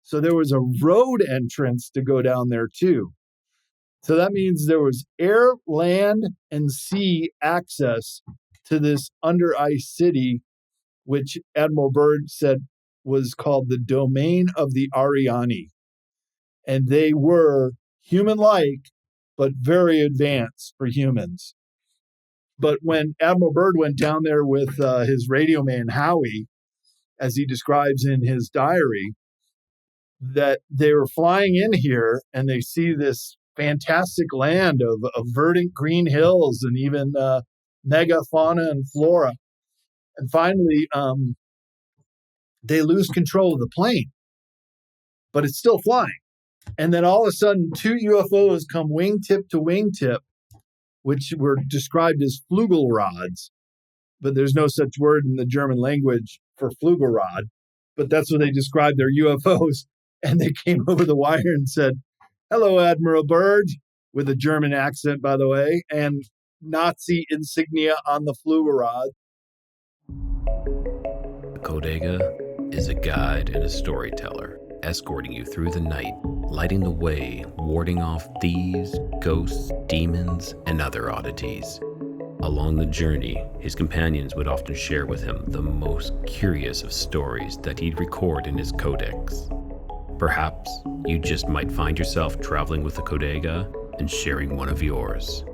So there was a road entrance to go down there too. So that means there was air, land, and sea access to this under ice city, which Admiral Byrd said was called the domain of the Ariani. And they were human-like, but very advanced for humans. But when Admiral Byrd went down there with his radio man, Howie, as he describes in his diary, that they were flying in here and they see this fantastic land of verdant green hills and even mega fauna and flora. And finally, they lose control of the plane, but it's still flying. And then all of a sudden, two UFOs come wingtip to wingtip, which were described as Flugelrods, but there's no such word in the German language for Flugelrod. But that's what they described their UFOs. And they came over the wire and said, "Hello, Admiral Byrd," with a German accent, by the way, and Nazi insignia on the Flugelrod. The Codega is a guide and a storyteller, escorting you through the night, lighting the way, warding off thieves, ghosts, demons, and other oddities. Along the journey, his companions would often share with him the most curious of stories that he'd record in his Codex. Perhaps you just might find yourself traveling with the Codega and sharing one of yours.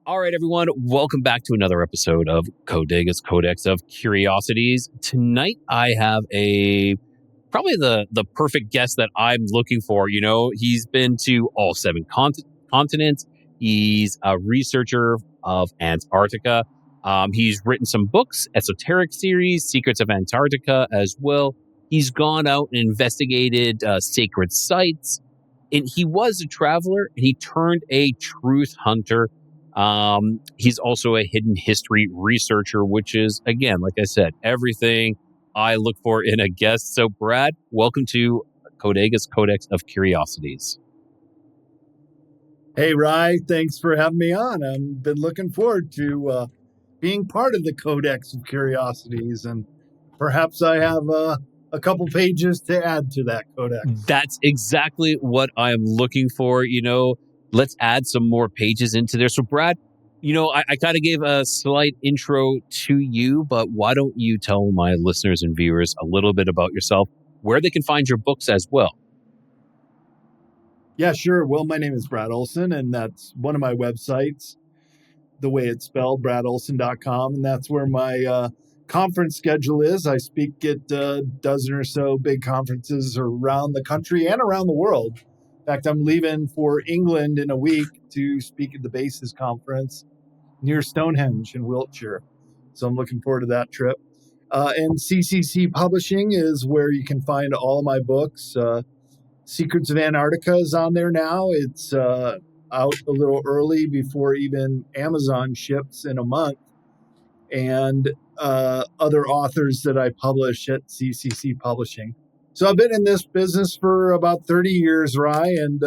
All right, everyone, welcome back to another episode of Codega's Codex of Curiosities. Tonight, I have probably the perfect guest that I'm looking for. You know, he's been to all 7 continents. He's a researcher of Antarctica. He's written some books, Esoteric Series, Secrets of Antarctica as well. He's gone out and investigated sacred sites. And he was a traveler, and he turned a truth hunter. He's also a hidden history researcher, which is, again, like I said, everything I look for in a guest. So, Brad, welcome to Codega's Codex of Curiosities. Hey, Rye, thanks for having me on. I've been looking forward to being part of the Codex of Curiosities, and perhaps I have a couple pages to add to that Codex. That's exactly what I'm looking for. You know, let's add some more pages into there. So, Brad, you know, I kind of gave a slight intro to you, but why don't you tell my listeners and viewers a little bit about yourself, where they can find your books as well? Yeah, sure. Well, my name is Brad Olsen, and that's one of my websites, the way it's spelled, bradolsen.com. And that's where my conference schedule is. I speak at a dozen or so big conferences around the country and around the world. In fact, I'm leaving for England in a week to speak at the Bases Conference near Stonehenge in Wiltshire. So I'm looking forward to that trip. And CCC Publishing is where you can find all my books. Secrets of Antarctica is on there now. It's out a little early before even Amazon ships in a month. And other authors that I publish at CCC Publishing. So I've been in this business for about 30 years, Rye, and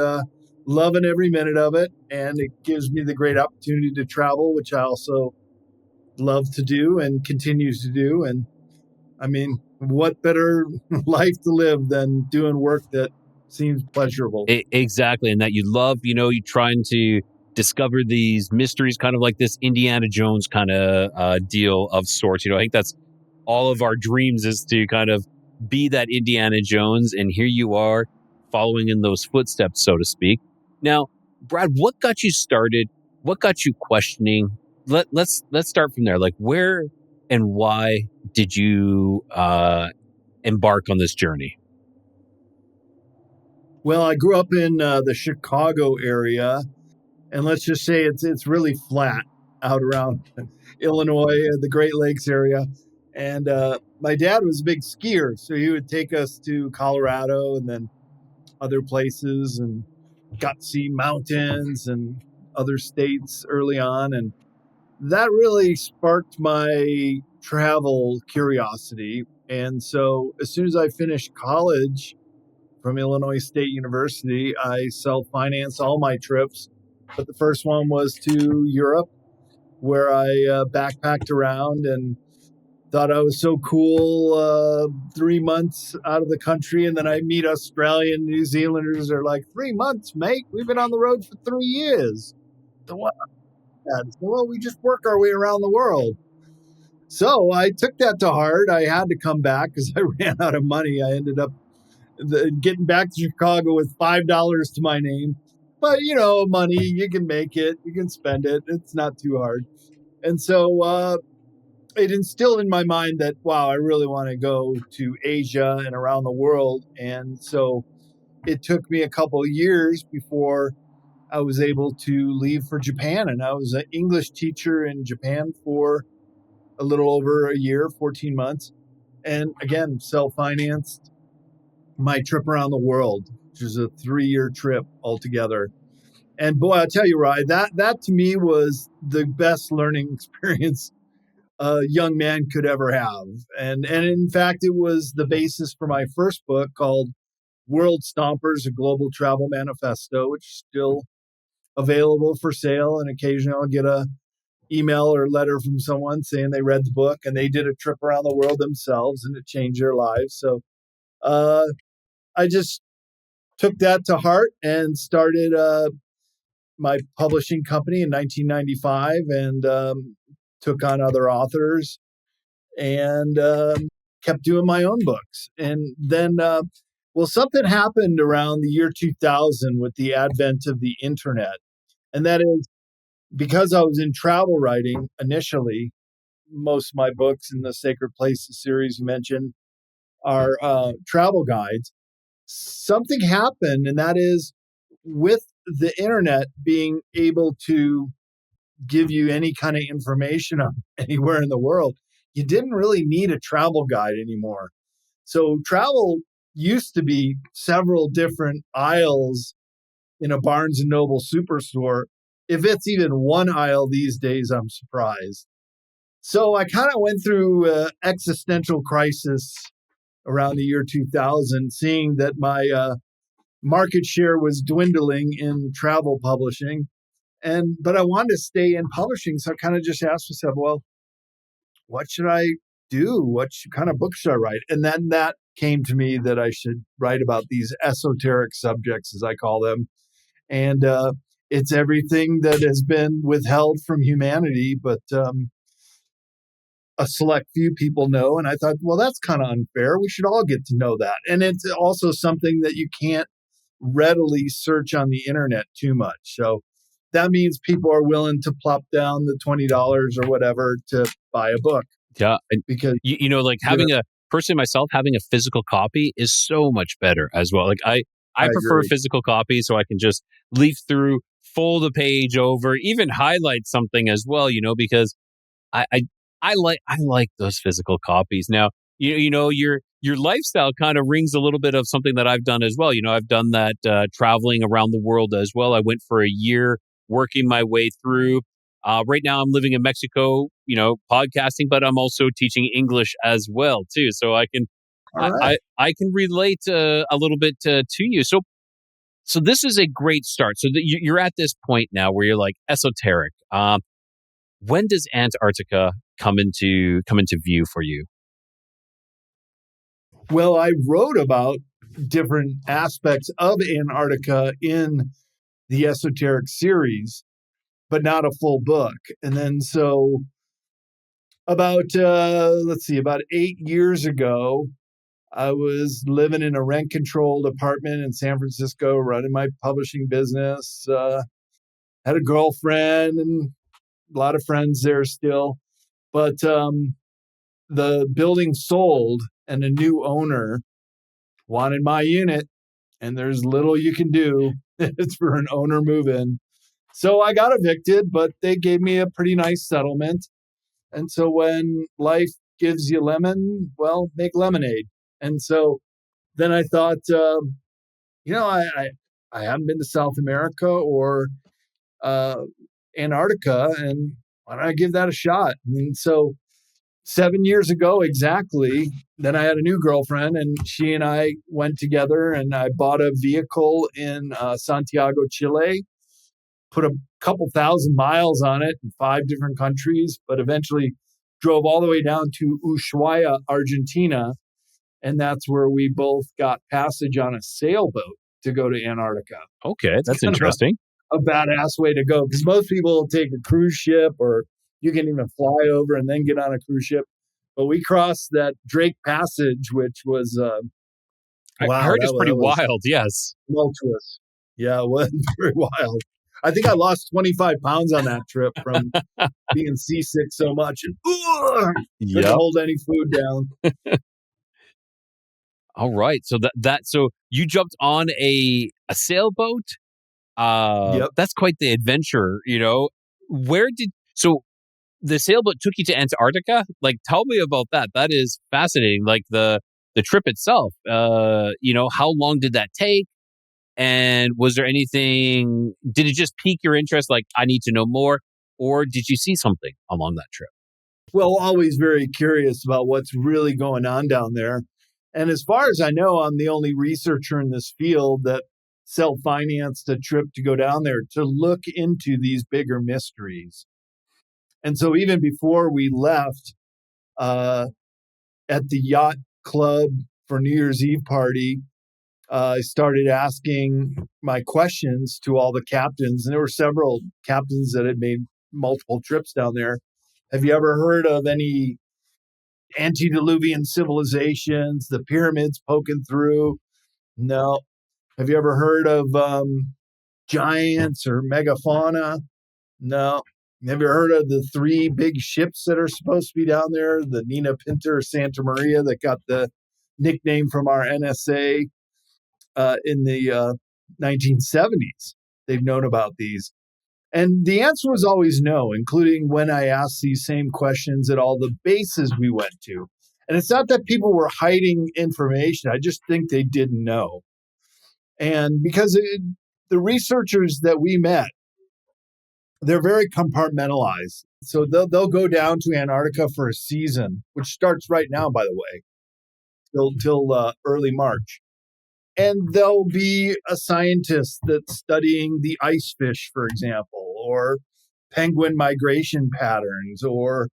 loving every minute of it. And it gives me the great opportunity to travel, which I also love to do and continues to do. And I mean, what better life to live than doing work that seems pleasurable? Exactly. And that you love, you know, you're trying to discover these mysteries, kind of like this Indiana Jones kind of deal of sorts. You know, I think that's all of our dreams, is to kind of be that Indiana Jones. And here you are following in those footsteps, so to speak. Now, Brad, what got you started? What got you questioning? Let's start from there. Like, where and why did you embark on this journey? Well, I grew up in the Chicago area, and let's just say it's really flat out around Illinois, the Great Lakes area. And my dad was a big skier, so he would take us to Colorado and then other places, and got to see mountains and other states early on. And that really sparked my travel curiosity. And so as soon as I finished college from Illinois State University, I self-financed all my trips. But the first one was to Europe, where I backpacked around and thought I was so cool 3 months out of the country. And then I meet Australian, New Zealanders. They're like, 3 months, mate. We've been on the road for 3 years. So what? So, well, we just work our way around the world. So I took that to heart. I had to come back because I ran out of money. I ended up getting back to Chicago with $5 to my name. But, money, you can make it. You can spend it. It's not too hard. And so it instilled in my mind that, wow, I really want to go to Asia and around the world. And so it took me a couple of years before I was able to leave for Japan. And I was an English teacher in Japan for a little over a year, 14 months. And again, self-financed my trip around the world, which was a 3-year trip altogether. And boy, I'll tell you, Rye, that to me was the best learning experience a young man could ever have. And in fact, it was the basis for my first book called World Stompers, a Global Travel Manifesto, which is still available for sale. And occasionally I'll get a email or letter from someone saying they read the book and they did a trip around the world themselves and it changed their lives. So I just took that to heart and started my publishing company in 1995 and took on other authors and kept doing my own books. And then, something happened around the year 2000 with the advent of the internet. And that is because I was in travel writing initially. Most of my books in the Sacred Places series you mentioned are travel guides. Something happened, and that is with the internet being able to give you any kind of information on anywhere in the world, you didn't really need a travel guide anymore. So travel used to be several different aisles in a Barnes and Noble superstore. If it's even one aisle these days, I'm surprised. So I kind of went through existential crisis around the year 2000, seeing that my market share was dwindling in travel publishing. But I wanted to stay in publishing. So I kind of just asked myself, well, what should I do? What kind of book should I write? And then that came to me that I should write about these esoteric subjects, as I call them. And it's everything that has been withheld from humanity, but a select few people know. And I thought, well, that's kind of unfair. We should all get to know that. And it's also something that you can't readily search on the internet too much. So that means people are willing to plop down the $20 or whatever to buy a book. Yeah. Because, like having personally myself, having a physical copy is so much better as well. Like I prefer agree. physical copies so I can just leaf through, fold a page over, even highlight something as well, because I like those physical copies. Now, your lifestyle kind of rings a little bit of something that I've done as well. I've done that traveling around the world as well. I went for a year working my way through. Right now, I'm living in Mexico, podcasting, but I'm also teaching English as well too. So I can All right. I can relate a little bit to you. So this is a great start. So you're at this point now where you're like esoteric. When does Antarctica come into view for you? Well, I wrote about different aspects of Antarctica in the Esoteric Series, but not a full book. And then so about 8 years ago, I was living in a rent controlled apartment in San Francisco, running my publishing business. Had a girlfriend and a lot of friends there still, but the building sold, and a new owner wanted my unit, and there's little you can do. It's for an owner move in. So I got evicted, but they gave me a pretty nice settlement. And so when life gives you lemon, well, make lemonade. And so then I thought, I haven't been to South America or uh, Antarctica, and why don't I give that a shot? And so 7 years ago exactly, then I had a new girlfriend, and she and I went together, and I bought a vehicle in Santiago, Chile, put a couple thousand miles on it in 5 different countries, but eventually drove all the way down to Ushuaia, Argentina. And that's where we both got passage on a sailboat to go to Antarctica. Okay, that's kind of interesting. A badass way to go, because most people will take a cruise ship, or you can even fly over and then get on a cruise ship. But we crossed that Drake Passage, which was I wow, heard that it's pretty was wild. Yes. tumultuous. Yeah, it was very wild. I think I lost 25 pounds on that trip from being seasick so much and couldn't Yep. hold any food down. All right. So so you jumped on a sailboat. Yep. That's quite the adventure, so the sailboat took you to Antarctica? Like, tell me about that. That is fascinating. Like the trip itself. How long did that take? And was there anything, did it just pique your interest? Like, I need to know more, or did you see something along that trip? Well, always very curious about what's really going on down there. And as far as I know, I'm the only researcher in this field that self-financed a trip to go down there to look into these bigger mysteries. And so even before we left, at the yacht club for New Year's Eve party, I started asking my questions to all the captains, and there were several captains that had made multiple trips down there. Have you ever heard of any antediluvian civilizations, the pyramids poking through? No. Have you ever heard of giants or megafauna? No. Have you heard of the three big ships that are supposed to be down there? The Nina Pinta or Santa Maria that got the nickname from our NSA in the 1970s. They've known about these. And the answer was always no, including when I asked these same questions at all the bases we went to. And it's not that people were hiding information. I just think they didn't know. And because the researchers that we met, they're very compartmentalized. So they'll go down to Antarctica for a season, which starts right now, by the way, till early March. And there'll be a scientist that's studying the ice fish, for example, or penguin migration patterns, or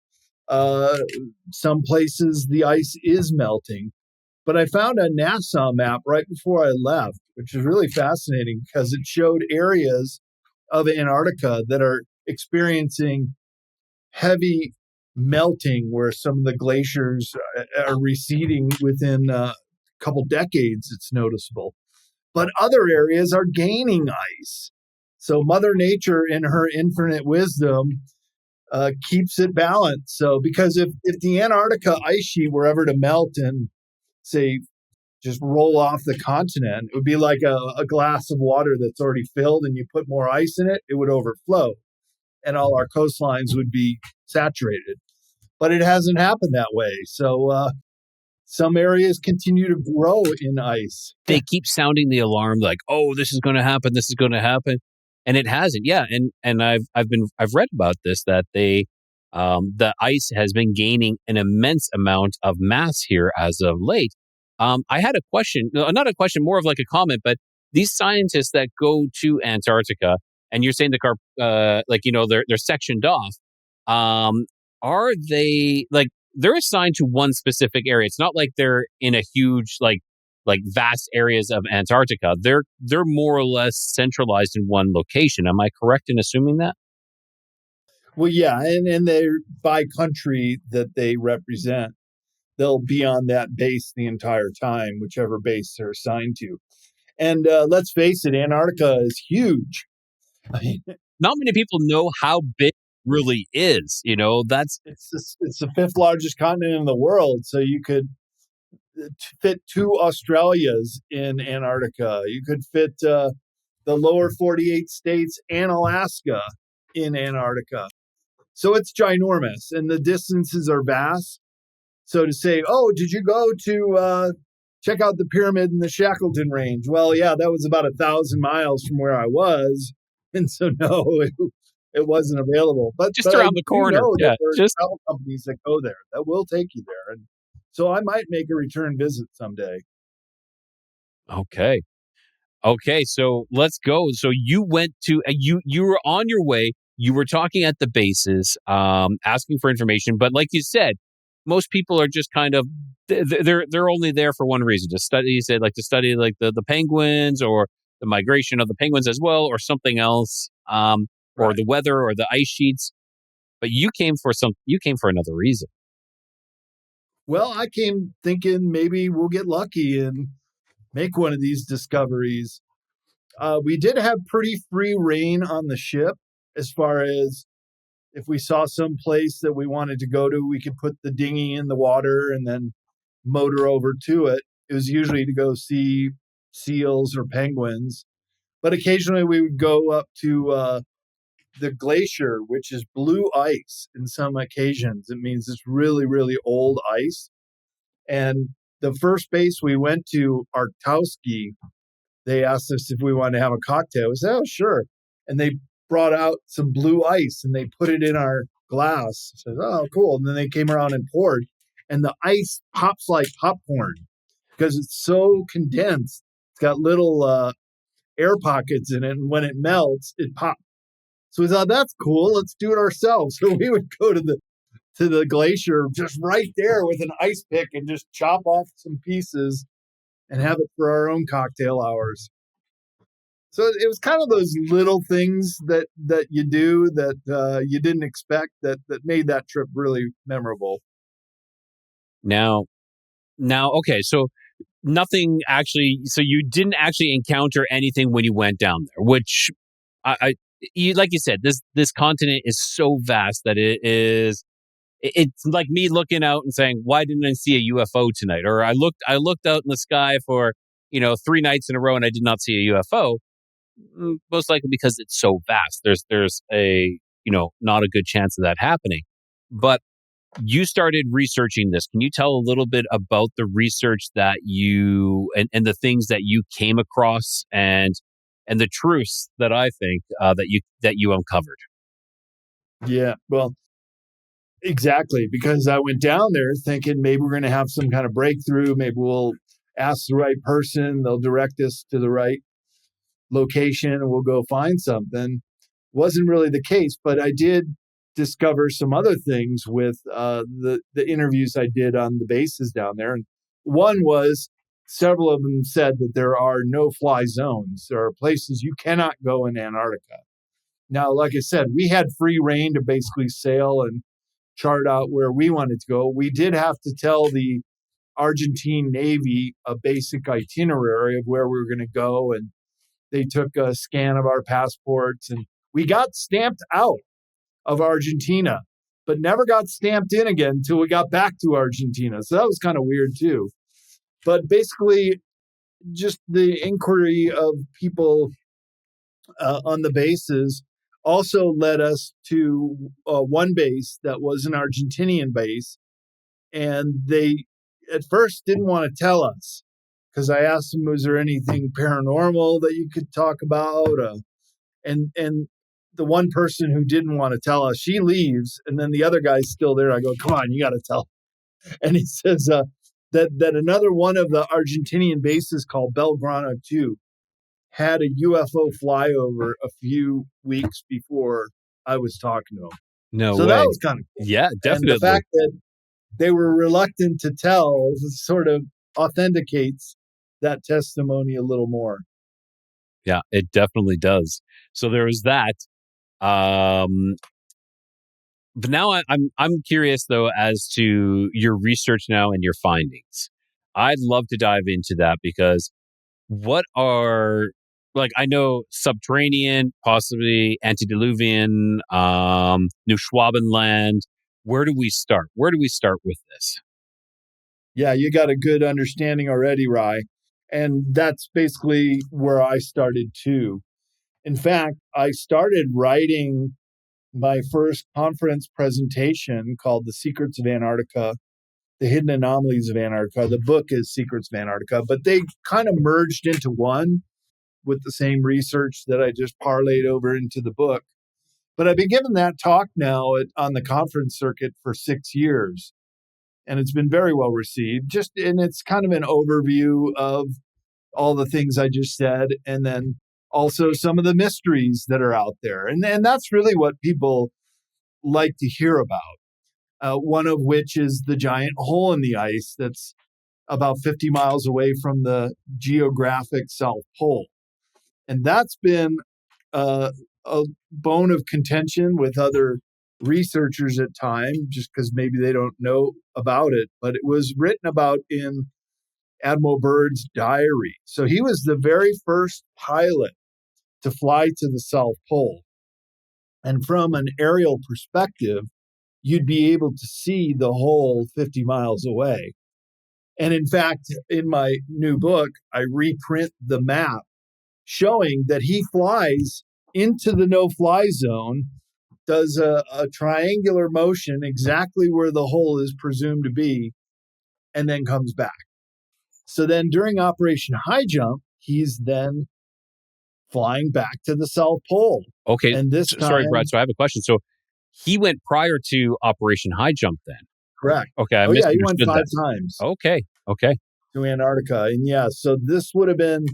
some places the ice is melting. But I found a NASA map right before I left, which is really fascinating because it showed areas of Antarctica that are experiencing heavy melting, where some of the glaciers are receding within a couple decades. It's noticeable. But other areas are gaining ice. So Mother Nature, in her infinite wisdom, keeps it balanced. So because if the Antarctica ice sheet were ever to melt and, say, just roll off the continent, it would be like a glass of water that's already filled, and you put more ice in it, it would overflow, and all our coastlines would be saturated. But it hasn't happened that way. So some areas continue to grow in ice. They keep sounding the alarm, like, "Oh, this is going to happen. This is going to happen," and it hasn't. Yeah, and I've read about this, that the ice has been gaining an immense amount of mass here as of late. I had a question, not a question, more of like a comment, but these scientists that go to Antarctica, and you're saying they're sectioned off. Are they, like, they're assigned to one specific area? It's not like they're in a huge like vast areas of Antarctica. They're more or less centralized in one location. Am I correct in assuming that? Well, yeah, and they're by country that they represent. They'll be on that base the entire time, whichever base they're assigned to. And let's face it, Antarctica is huge. I mean, Not many people know how big it really is. That's it's the fifth largest continent in the world, so you could fit two Australias in Antarctica. You could fit the lower 48 states and Alaska in Antarctica. So it's ginormous, and the distances are vast. So to say, oh, did you go to check out the pyramid in the Shackleton Range? Well, yeah, that was about 1,000 miles from where I was. And so, no, it wasn't available. But just I around the do corner. know Yeah, that there are just travel companies that go there that will take you there. And so I might make a return visit someday. okay. Okay, so let's go. So you went to you were on your way. you were talking at the bases, asking for information, but like you said, most people are just kind of they're only there for one reason, to study. You said, like, to study like the penguins, or the migration of the penguins as well, or something else, or Right. the weather, or the ice sheets. But you came for another reason. Well, I came thinking maybe we'll get lucky and make one of these discoveries. We did have pretty free reign on the ship as far as if we saw some place that we wanted to go to, we could put the dinghy in the water and then motor over to it. It was usually to go see seals or penguins, but occasionally we would go up to the glacier, which is blue ice in some occasions. It means it's really, really old ice. And the first base we went to, Arktowski, they asked us if we wanted to have a cocktail. We said, oh, sure. And they brought out some blue ice and they put it in our glass. I said, oh, cool. And then they came around and poured, and the ice pops like popcorn because it's so condensed. It's got little air pockets in it. And when it melts, it pops. So we thought, that's cool. Let's do it ourselves. So we would go to the glacier just right there with an ice pick and just chop off some pieces and have it for our own cocktail hours. So it was kind of those little things that you do that you didn't expect that made that trip really memorable. Now, okay, so nothing actually. So you didn't actually encounter anything when you went down there, which I you, like you said, this continent is so vast that it's like me looking out and saying, why didn't I see a UFO tonight? Or I looked out in the sky for 3 nights in a row and I did not see a UFO. Most likely because it's so vast. There's a not a good chance of that happening. But you started researching this. Can you tell a little bit about the research that you and the things that you came across, and the truths that I think that you uncovered? Yeah, well, exactly, because I went down there thinking maybe we're going to have some kind of breakthrough. Maybe we'll ask the right person. They'll direct us to the right location and we'll go find something. Wasn't really the case, but I did discover some other things with the interviews I did on the bases down there. And one was several of them said that there are no fly zones. There are places you cannot go in Antarctica. Now, like I said, we had free reign to basically sail and chart out where we wanted to go. We did have to tell the Argentine Navy a basic itinerary of where we were going to go, and they took a scan of our passports, and we got stamped out of Argentina, but never got stamped in again until we got back to Argentina. So that was kind of weird too. But basically, just the inquiry of people on the bases also led us to one base that was an Argentinian base. And they at first didn't want to tell us because I asked them, was there anything paranormal that you could talk about? And the one person who didn't want to tell us, she leaves, and then the other guy's still there. I go, come on, you got to tell. And he says that another one of the Argentinian bases called Belgrano 2 had a UFO flyover a few weeks before I was talking to him. No So that way. was kind of cool. Yeah, And the definitely. fact that they were reluctant to tell sort of authenticates that testimony a little more. Yeah, it definitely does. So there was that. Um, but now I'm curious though as to your research now and your findings. I'd love to dive into that because what are, like, I know subterranean, possibly antediluvian, Neuschwabenland. Where do we start? Where do we start with this? Yeah, you got a good understanding already, Rye. And that's basically where I started too. In fact, I started writing my first conference presentation called The Secrets of Antarctica, The Hidden Anomalies of Antarctica. The book is Secrets of Antarctica, but they kind of merged into one with the same research that I just parlayed over into the book. But I've been giving that talk now on the conference circuit for 6 years, and it's been very well received. And it's kind of an overview of all the things I just said, and then Also some of the mysteries that are out there. And that's really what people like to hear about. One of which is the giant hole in the ice that's about 50 miles away from the geographic South Pole. And that's been a bone of contention with other researchers at time, just because maybe they don't know about it. But it was written about in Admiral Byrd's diary. So he was the very first pilot to fly to the South Pole. And from an aerial perspective, you'd be able to see the hole 50 miles away. And in fact, in my new book, I reprint the map showing that he flies into the no-fly zone, does a triangular motion exactly where the hole is presumed to be, and then comes back. So then during Operation High Jump, he's then flying back to the South Pole. Okay. And this time, sorry, Brad. So I have a question. So he went prior to Operation High Jump then? Correct. Okay. He went 5 times. Okay. To Antarctica. And yeah, so this would have been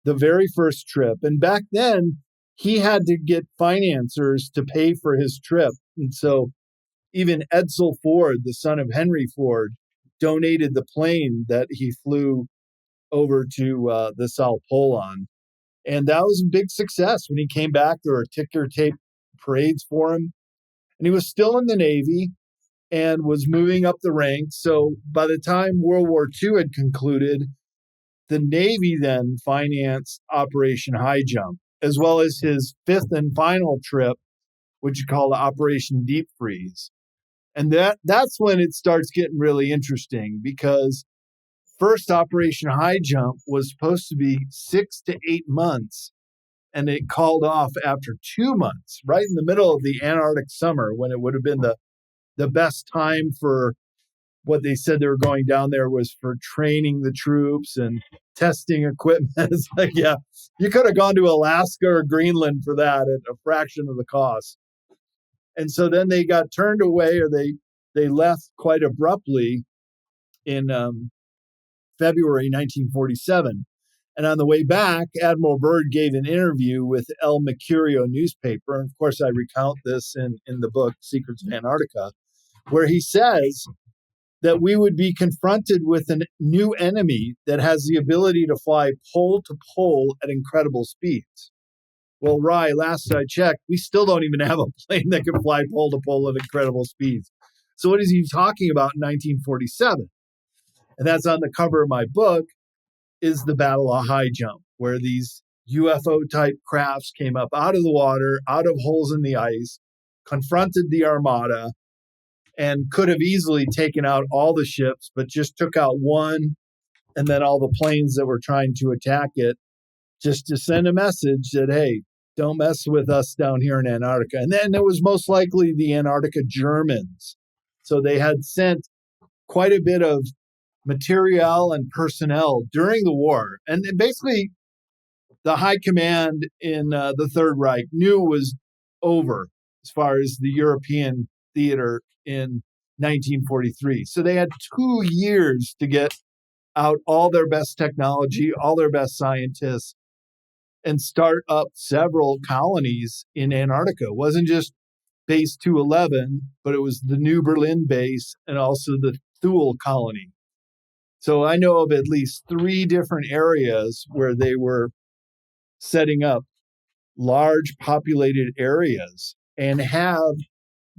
the very first trip. And back then, he had to get financiers to pay for his trip. And so even Edsel Ford, the son of Henry Ford, donated the plane that he flew over to the South Pole on. And that was a big success. When he came back, there were ticker tape parades for him. And he was still in the Navy and was moving up the ranks. So by the time World War II had concluded, the Navy then financed Operation High Jump, as well as his 5th and final trip, which is called Operation Deep Freeze. And that's when it starts getting really interesting, because first Operation High Jump was supposed to be 6 to 8 months, and it called off after 2 months, right in the middle of the Antarctic summer, when it would have been the best time for what they said they were going down there was for training the troops and testing equipment. It's like, yeah, you could have gone to Alaska or Greenland for that at a fraction of the cost. And so then they got turned away, or they left quite abruptly in February 1947. And on the way back, Admiral Byrd gave an interview with El Mercurio newspaper. And of course, I recount this in the book, Secrets of Antarctica, where he says that we would be confronted with a new enemy that has the ability to fly pole to pole at incredible speeds. Well, Rye, last I checked, we still don't even have a plane that can fly pole to pole at incredible speeds. So what is he talking about in 1947? And that's on the cover of my book, is the Battle of High Jump, where these UFO-type crafts came up out of the water, out of holes in the ice, confronted the Armada, and could have easily taken out all the ships, but just took out one, and then all the planes that were trying to attack it, just to send a message that, hey, don't mess with us down here in Antarctica. And then it was most likely the Antarctica Germans. So they had sent quite a bit of material and personnel during the war. And basically, the high command in the Third Reich knew it was over as far as the European theater in 1943. So they had 2 years to get out all their best technology, all their best scientists, and start up several colonies in Antarctica. It wasn't just Base 211, but it was the New Berlin base and also the Thule colony. So I know of at least 3 different areas where they were setting up large populated areas and have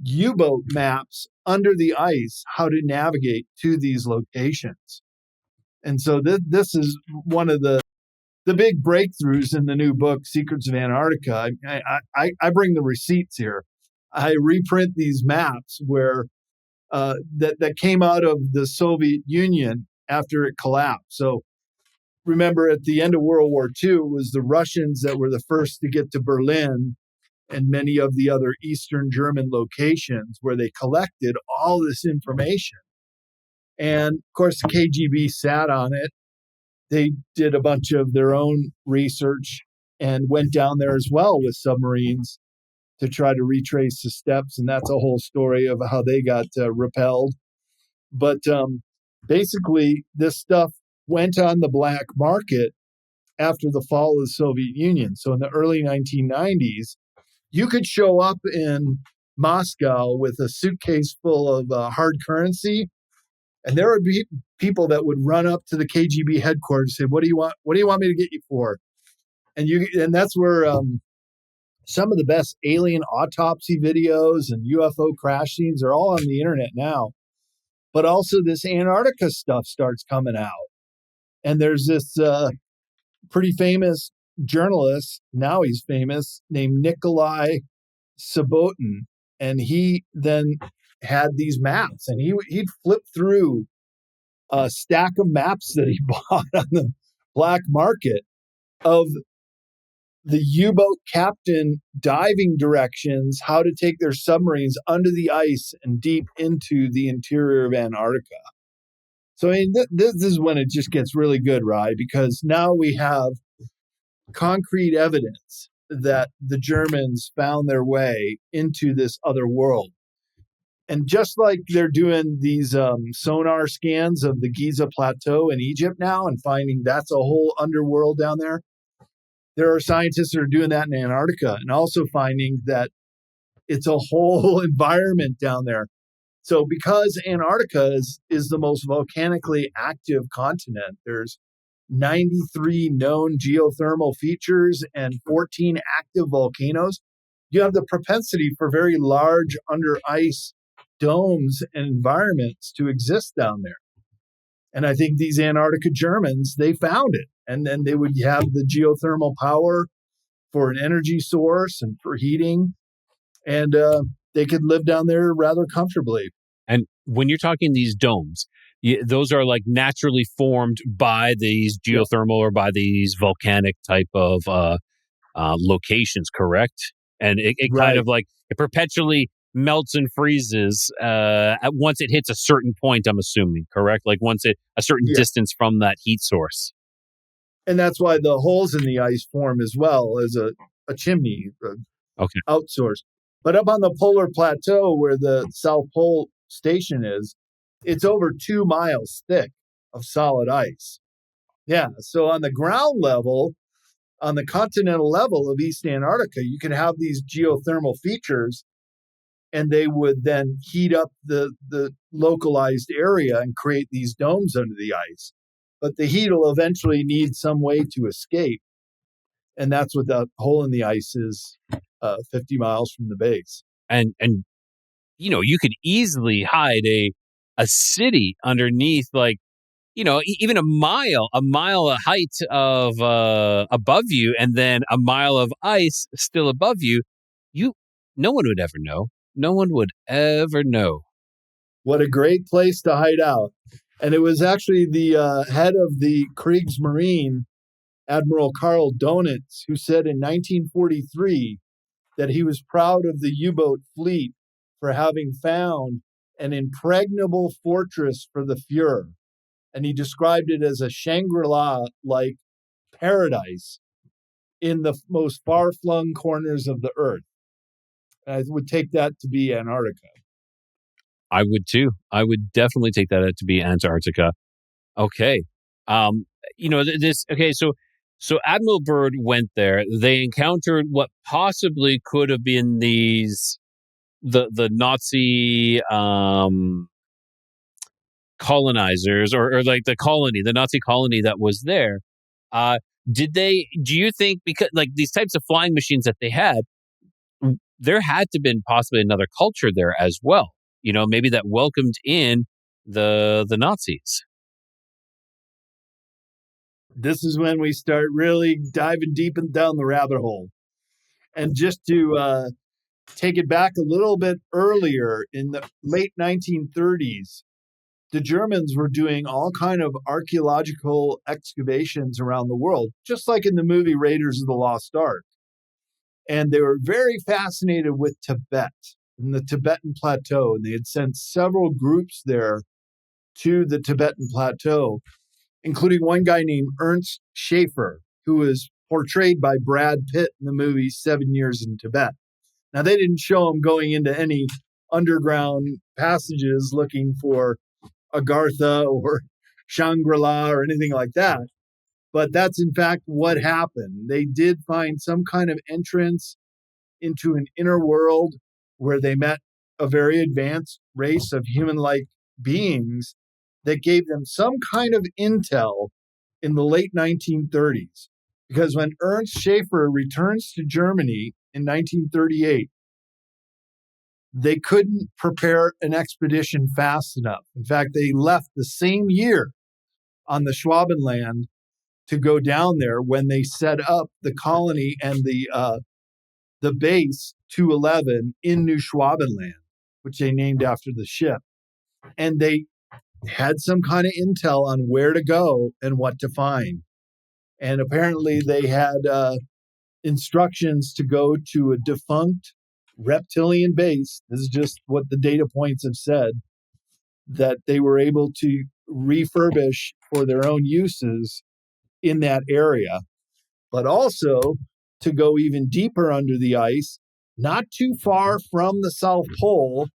U-boat maps under the ice how to navigate to these locations. And so this is one of the big breakthroughs in the new book, Secrets of Antarctica. I bring the receipts here. I reprint these maps where that came out of the Soviet Union after it collapsed. So remember, at the end of World War II, it was the Russians that were the first to get to Berlin and many of the other Eastern German locations where they collected all this information. And of course, the KGB sat on it. They did a bunch of their own research and went down there as well with submarines to try to retrace the steps. And that's a whole story of how they got repelled. But basically, this stuff went on the black market after the fall of the Soviet Union. So in the early 1990s, you could show up in Moscow with a suitcase full of hard currency, and there would be people that would run up to the KGB headquarters and say, "What do you want? What do you want me to get you for?" And that's where some of the best alien autopsy videos and UFO crash scenes are all on the internet now. But also this Antarctica stuff starts coming out. And there's this pretty famous journalist, now he's famous, named Nikolai Sabotin. And he then had these maps, and he'd flip through a stack of maps that he bought on the black market of the U-boat captain diving directions, how to take their submarines under the ice and deep into the interior of Antarctica. So, I mean, this is when it just gets really good, Rye, because now we have concrete evidence that the Germans found their way into this other world. And just like they're doing these sonar scans of the Giza Plateau in Egypt now and finding that's a whole underworld down there, there are scientists that are doing that in Antarctica and also finding that it's a whole environment down there. So because Antarctica is the most volcanically active continent, there's 93 known geothermal features and 14 active volcanoes. You have the propensity for very large under ice domes and environments to exist down there. And I think these Antarctica Germans, they found it. And then they would have the geothermal power for an energy source and for heating. And they could live down there rather comfortably. And when you're talking these domes, those are like naturally formed by these geothermal or by these volcanic type of locations, correct? And it Right. kind of like it perpetually melts and freezes once it hits a certain point, I'm assuming, correct? Like once a certain distance from that heat source. And that's why the holes in the ice form as well as a chimney, outsourced. But up on the polar plateau where the South Pole station is, it's over 2 miles thick of solid ice. Yeah. So on the ground level, on the continental level of East Antarctica, you can have these geothermal features, and they would then heat up the localized area and create these domes under the ice. But the heat will eventually need some way to escape. And that's what the hole in the ice is 50 miles from the base. And you know, you could easily hide a city underneath, like, you know, even a mile of height of above you, and then a mile of ice still above you. No one would ever know. No one would ever know. What a great place to hide out. And it was actually the head of the Kriegsmarine, Admiral Karl Donitz, who said in 1943 that he was proud of the U-boat fleet for having found an impregnable fortress for the Fuhrer. And he described it as a Shangri-La-like paradise in the most far-flung corners of the earth. And I would take that to be Antarctica. I would too. I would definitely take that to be Antarctica. Okay. You know, so Admiral Byrd went there. They encountered what possibly could have been the Nazi colonizers or like the Nazi colony that was there. Do you think, because like these types of flying machines that they had, there had to been possibly another culture there as well, you know, maybe that welcomed in the Nazis? This is when we start really diving deep and down the rabbit hole. And just to take it back a little bit earlier, in the late 1930s, the Germans were doing all kind of archaeological excavations around the world, just like in the movie Raiders of the Lost Ark. And they were very fascinated with Tibet and the Tibetan Plateau. And they had sent several groups there to the Tibetan Plateau, including one guy named Ernst Schaefer, who was portrayed by Brad Pitt in the movie 7 Years in Tibet. Now, they didn't show him going into any underground passages looking for Agartha or Shangri-La or anything like that. But that's in fact what happened. They did find some kind of entrance into an inner world where they met a very advanced race of human-like beings that gave them some kind of intel in the late 1930s. Because when Ernst Schaefer returns to Germany in 1938, they couldn't prepare an expedition fast enough. In fact, they left the same year on the Neuschwabenland to go down there when they set up the colony and the base 211 in Neuschwabenland, which they named after the ship. And they had some kind of intel on where to go and what to find. And apparently they had instructions to go to a defunct reptilian base. This is just what the data points have said, that they were able to refurbish for their own uses in that area, but also to go even deeper under the ice, not too far from the South Pole,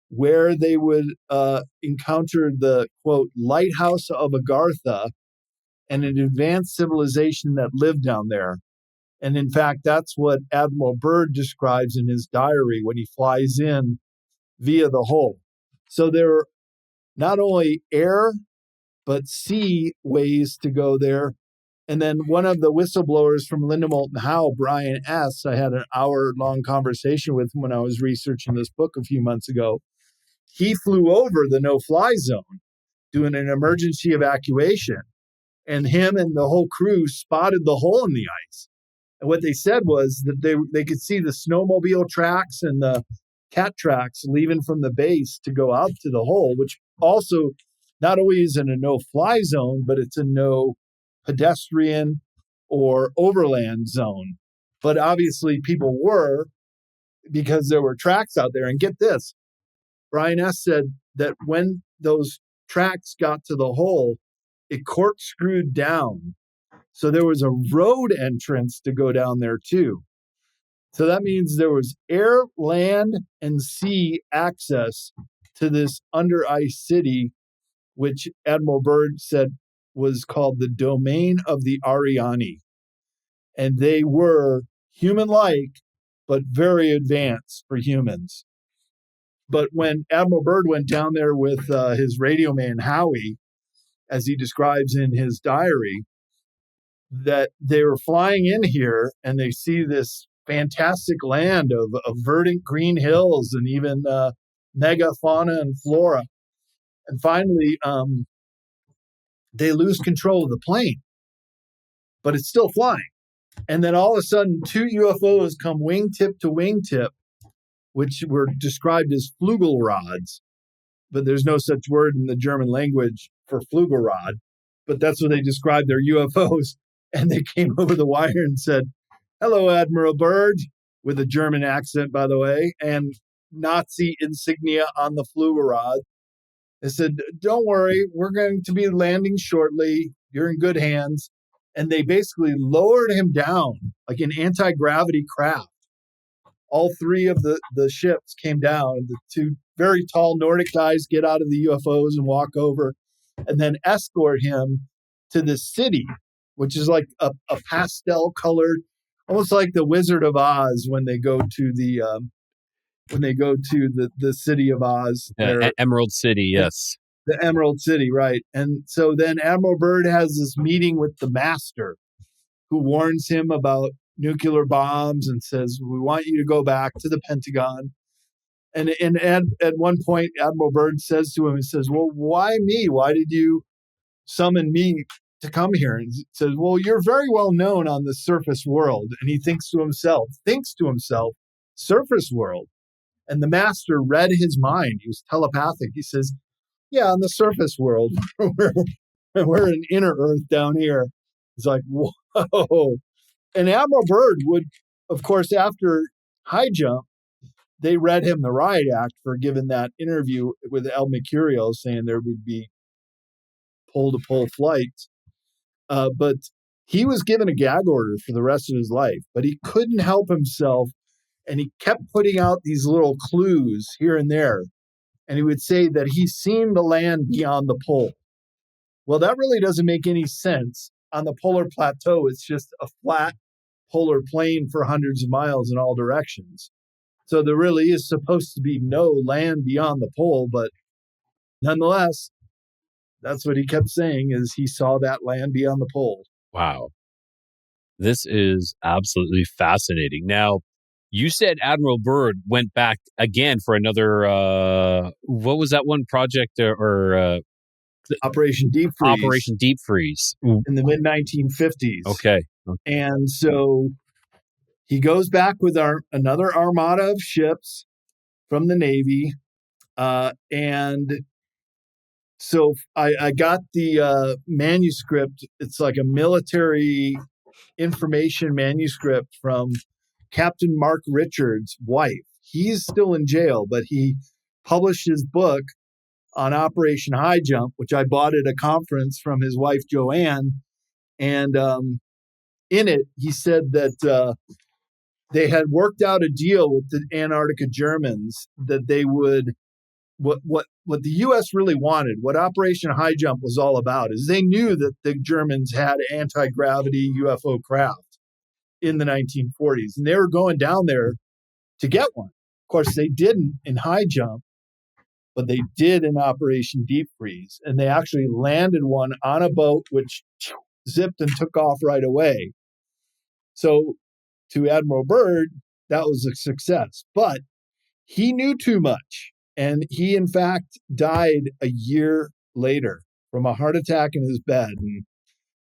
where they would encounter the, quote, lighthouse of Agartha and an advanced civilization that lived down there. And in fact, that's what Admiral Byrd describes in his diary when he flies in via the hole. So there are not only air, but sea ways to go there. And then one of the whistleblowers from Lindenmoulton and Howe, Brian S., I had an hour-long conversation with him when I was researching this book a few months ago. He flew over the no-fly zone doing an emergency evacuation, and him and the whole crew spotted the hole in the ice. And what they said was that they could see the snowmobile tracks and the cat tracks leaving from the base to go out to the hole, which also not only is in a no-fly zone, but it's a no pedestrian or overland zone. But obviously people were, because there were tracks out there. And get this, Brian S. said that when those tracks got to the hole, it corkscrewed down. So there was a road entrance to go down there too. So that means there was air, land, and sea access to this under ice city, which Admiral Byrd said was called the domain of the Ariani. And they were human-like, but very advanced for humans. But when Admiral Byrd went down there with his radio man, Howie, as he describes in his diary, that they were flying in here and they see this fantastic land of verdant green hills and even mega fauna and flora. And finally, they lose control of the plane, but it's still flying. And then all of a sudden, two UFOs come wingtip to wingtip, which were described as Flugelrods, but there's no such word in the German language for Flugelrod. But that's what they described their UFOs. And they came over the wire and said, "Hello, Admiral Byrd," with a German accent, by the way, and Nazi insignia on the Flugelrod. They said, "Don't worry, we're going to be landing shortly. You're in good hands." And they basically lowered him down like an anti-gravity craft. All three of the ships came down. The two very tall Nordic guys get out of the UFOs and walk over and then escort him to the city, which is like a pastel colored, almost like the Wizard of Oz when they go to the city of Oz. Emerald City, yes. The Emerald City, right. And so then Admiral Byrd has this meeting with the master who warns him about nuclear bombs and says, "We want you to go back to the Pentagon." And at one point, Admiral Byrd says to him, he says, "Well, why me? Why did you summon me to come here?" And he says, "Well, you're very well known on the surface world." And he thinks to himself, surface world. And the master read his mind. He was telepathic. He says, "Yeah, on the surface world, we're in inner Earth down here." It's like, whoa. And Admiral Byrd would, of course, after High Jump, they read him the riot act for giving that interview with El Mercurio, saying there would be pole-to-pole flights. But he was given a gag order for the rest of his life, but he couldn't help himself. And he kept putting out these little clues here and there. And he would say that he's seen the land beyond the pole. Well, that really doesn't make any sense on the polar plateau, it's just a flat polar plain for hundreds of miles in all directions. So there really is supposed to be no land beyond the pole, but nonetheless, that's what he kept saying, is he saw that land beyond the pole. Wow. This is absolutely fascinating. Now, you said Admiral Byrd went back again for another, what was that one project Operation Deep Freeze. Operation Deep Freeze. In the mid 1950s. Okay. And so he goes back with another armada of ships from the Navy. And so I got the manuscript. It's like a military information manuscript from Captain Mark Richards' wife. He's still in jail, but he published his book on Operation High Jump, which I bought at a conference from his wife, Joanne. And in it, he said that they had worked out a deal with the Antarctica Germans that they would, what the U.S. really wanted, what Operation High Jump was all about, is they knew that the Germans had anti-gravity UFO craft in the 1940s, and they were going down there to get one. Of course, they didn't in High Jump, but they did in Operation Deep Freeze, and they actually landed one on a boat, which zipped and took off right away. So to Admiral Byrd, that was a success, but he knew too much. And he, in fact, died a year later from a heart attack in his bed. And,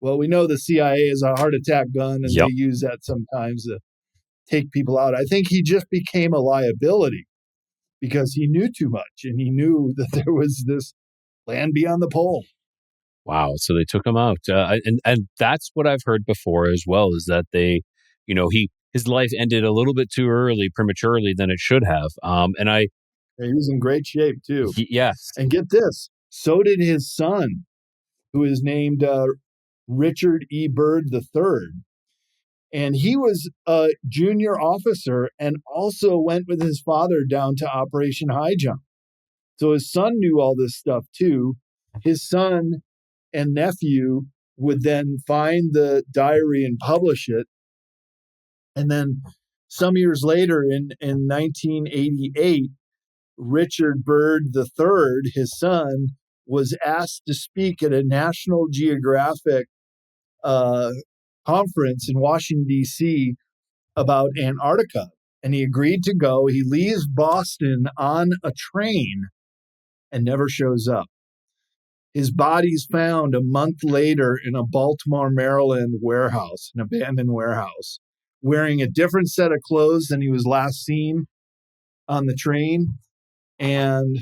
well, we know the CIA is a heart attack gun, and they use that sometimes to take people out. I think he just became a liability because he knew too much, and he knew that there was this land beyond the pole. Wow. So they took him out. And that's what I've heard before as well, is that they, his life ended a little bit too early, prematurely than it should have. He was in great shape too. Yes. And get this, so did his son, who is named Richard E. Byrd III. And he was a junior officer and also went with his father down to Operation High Jump. So his son knew all this stuff too. His son and nephew would then find the diary and publish it. And then some years later, in 1988, Richard Byrd III, his son, was asked to speak at a National Geographic conference in Washington, D.C. about Antarctica. And he agreed to go. He leaves Boston on a train and never shows up. His body's found a month later in a Baltimore, Maryland warehouse, an abandoned warehouse, wearing a different set of clothes than he was last seen on the train. And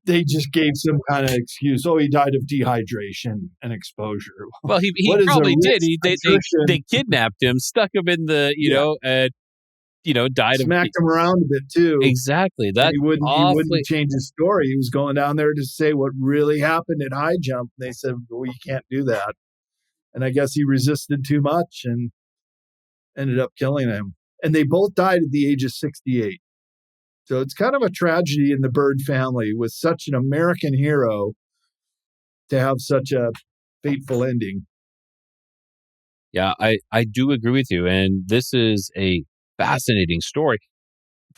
they just gave some kind of excuse. Oh, he died of dehydration and exposure. Well, he probably did. They kidnapped him, stuck him in the, died smacked him around a bit too. Exactly. That he wouldn't change his story. He was going down there to say what really happened at High Jump. And they said, well, you can't do that. And I guess he resisted too much and ended up killing him. And they both died at the age of 68. So it's kind of a tragedy in the Byrd family, with such an American hero to have such a fateful ending. Yeah, I do agree with you. And this is a fascinating story.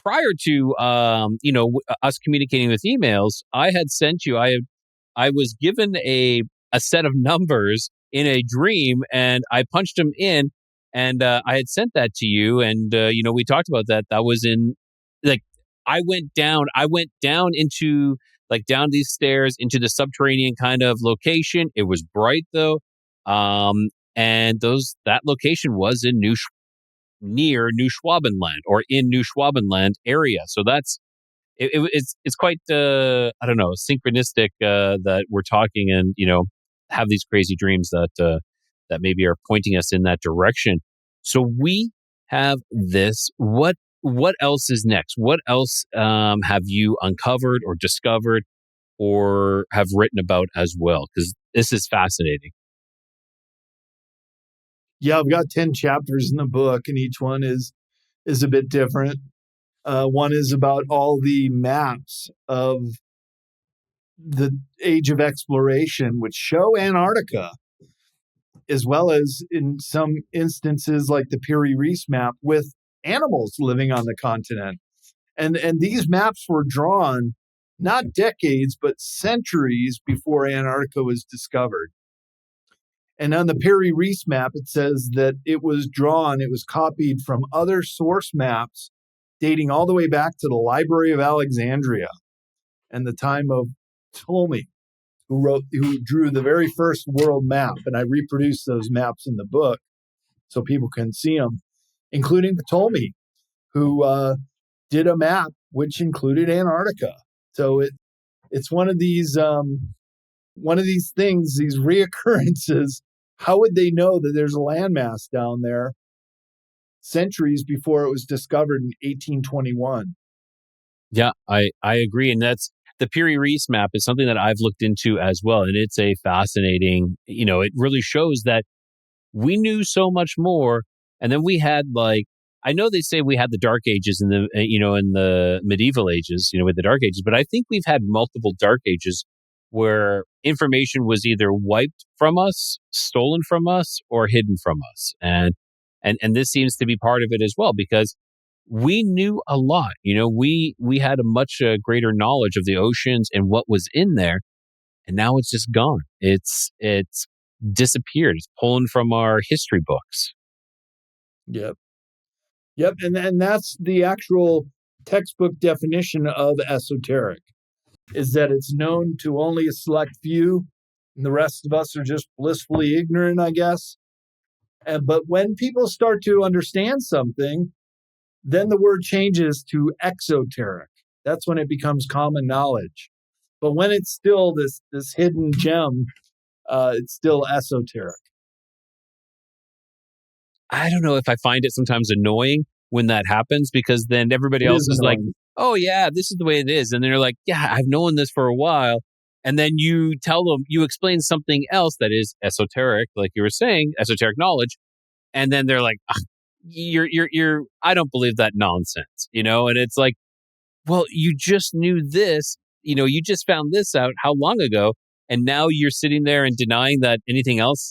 Prior to us communicating with emails, I had sent you. I was given a set of numbers in a dream, and I punched them in, and I had sent that to you, and we talked about that. That was in, like, I went down into, like, down these stairs into the subterranean kind of location. It was bright though, and that location was in near Neuschwabenland, or in Neuschwabenland area. So it's quite I don't know, synchronistic that we're talking and have these crazy dreams that maybe are pointing us in that direction. So we have this. What else is next? What else have you uncovered or discovered or have written about as well? Because this is fascinating. Yeah, I've got 10 chapters in the book, and each one is a bit different. One is about all the maps of the age of exploration, which show Antarctica. as well as in some instances like the Piri-Reis map with animals living on the continent. And these maps were drawn not decades, but centuries before Antarctica was discovered. And on the Piri-Reis map, it says that it was copied from other source maps dating all the way back to the Library of Alexandria and the time of Ptolemy, who drew the very first world map. And I reproduced those maps in the book so people can see them, including Ptolemy, who did a map which included Antarctica. So it's one of these things, these reoccurrences. How would they know that there's a landmass down there centuries before it was discovered in 1821? Yeah, I agree. And that's the Piri-Reis map is something that I've looked into as well. And it's a fascinating, it really shows that we knew so much more. And then we had I know they say we had the Dark Ages in the medieval ages, with the Dark Ages, but I think we've had multiple Dark Ages where information was either wiped from us, stolen from us, or hidden from us. And this seems to be part of it as well, because we knew a lot. We had a much greater knowledge of the oceans and what was in there, and now it's just gone. It's disappeared. It's pulling from our history books. Yep. And that's the actual textbook definition of esoteric, is that it's known to only a select few, and the rest of us are just blissfully ignorant, I guess. But when people start to understand something, then the word changes to exoteric. That's when it becomes common knowledge. But when it's still this hidden gem, it's still esoteric. I don't know if I find it sometimes annoying when that happens, because then everybody else is like, oh yeah, this is the way it is. And they're like, yeah, I've known this for a while. And then you tell them, you explain something else that is esoteric, like you were saying, esoteric knowledge. And then they're like, I don't believe that nonsense, and it's like, well, you just knew this, you just found this out how long ago. And now you're sitting there and denying that anything else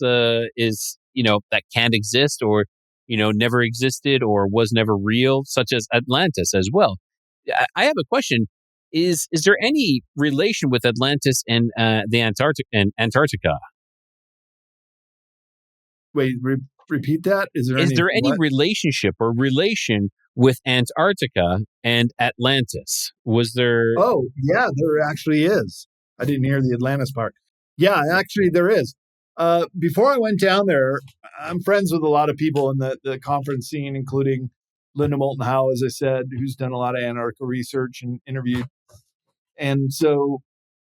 is, that can't exist, or, never existed or was never real, such as Atlantis as well. I have a question. Is there any relation with Atlantis and the Antarctica? Wait, repeat that? Is there any relationship or relation with Antarctica and Atlantis? Was there? Oh, yeah, there actually is. I didn't hear the Atlantis part. Yeah, actually there is. Before I went down there, I'm friends with a lot of people in the conference scene, including Linda Moulton Howe, as I said, who's done a lot of Antarctica research and interviewed. And so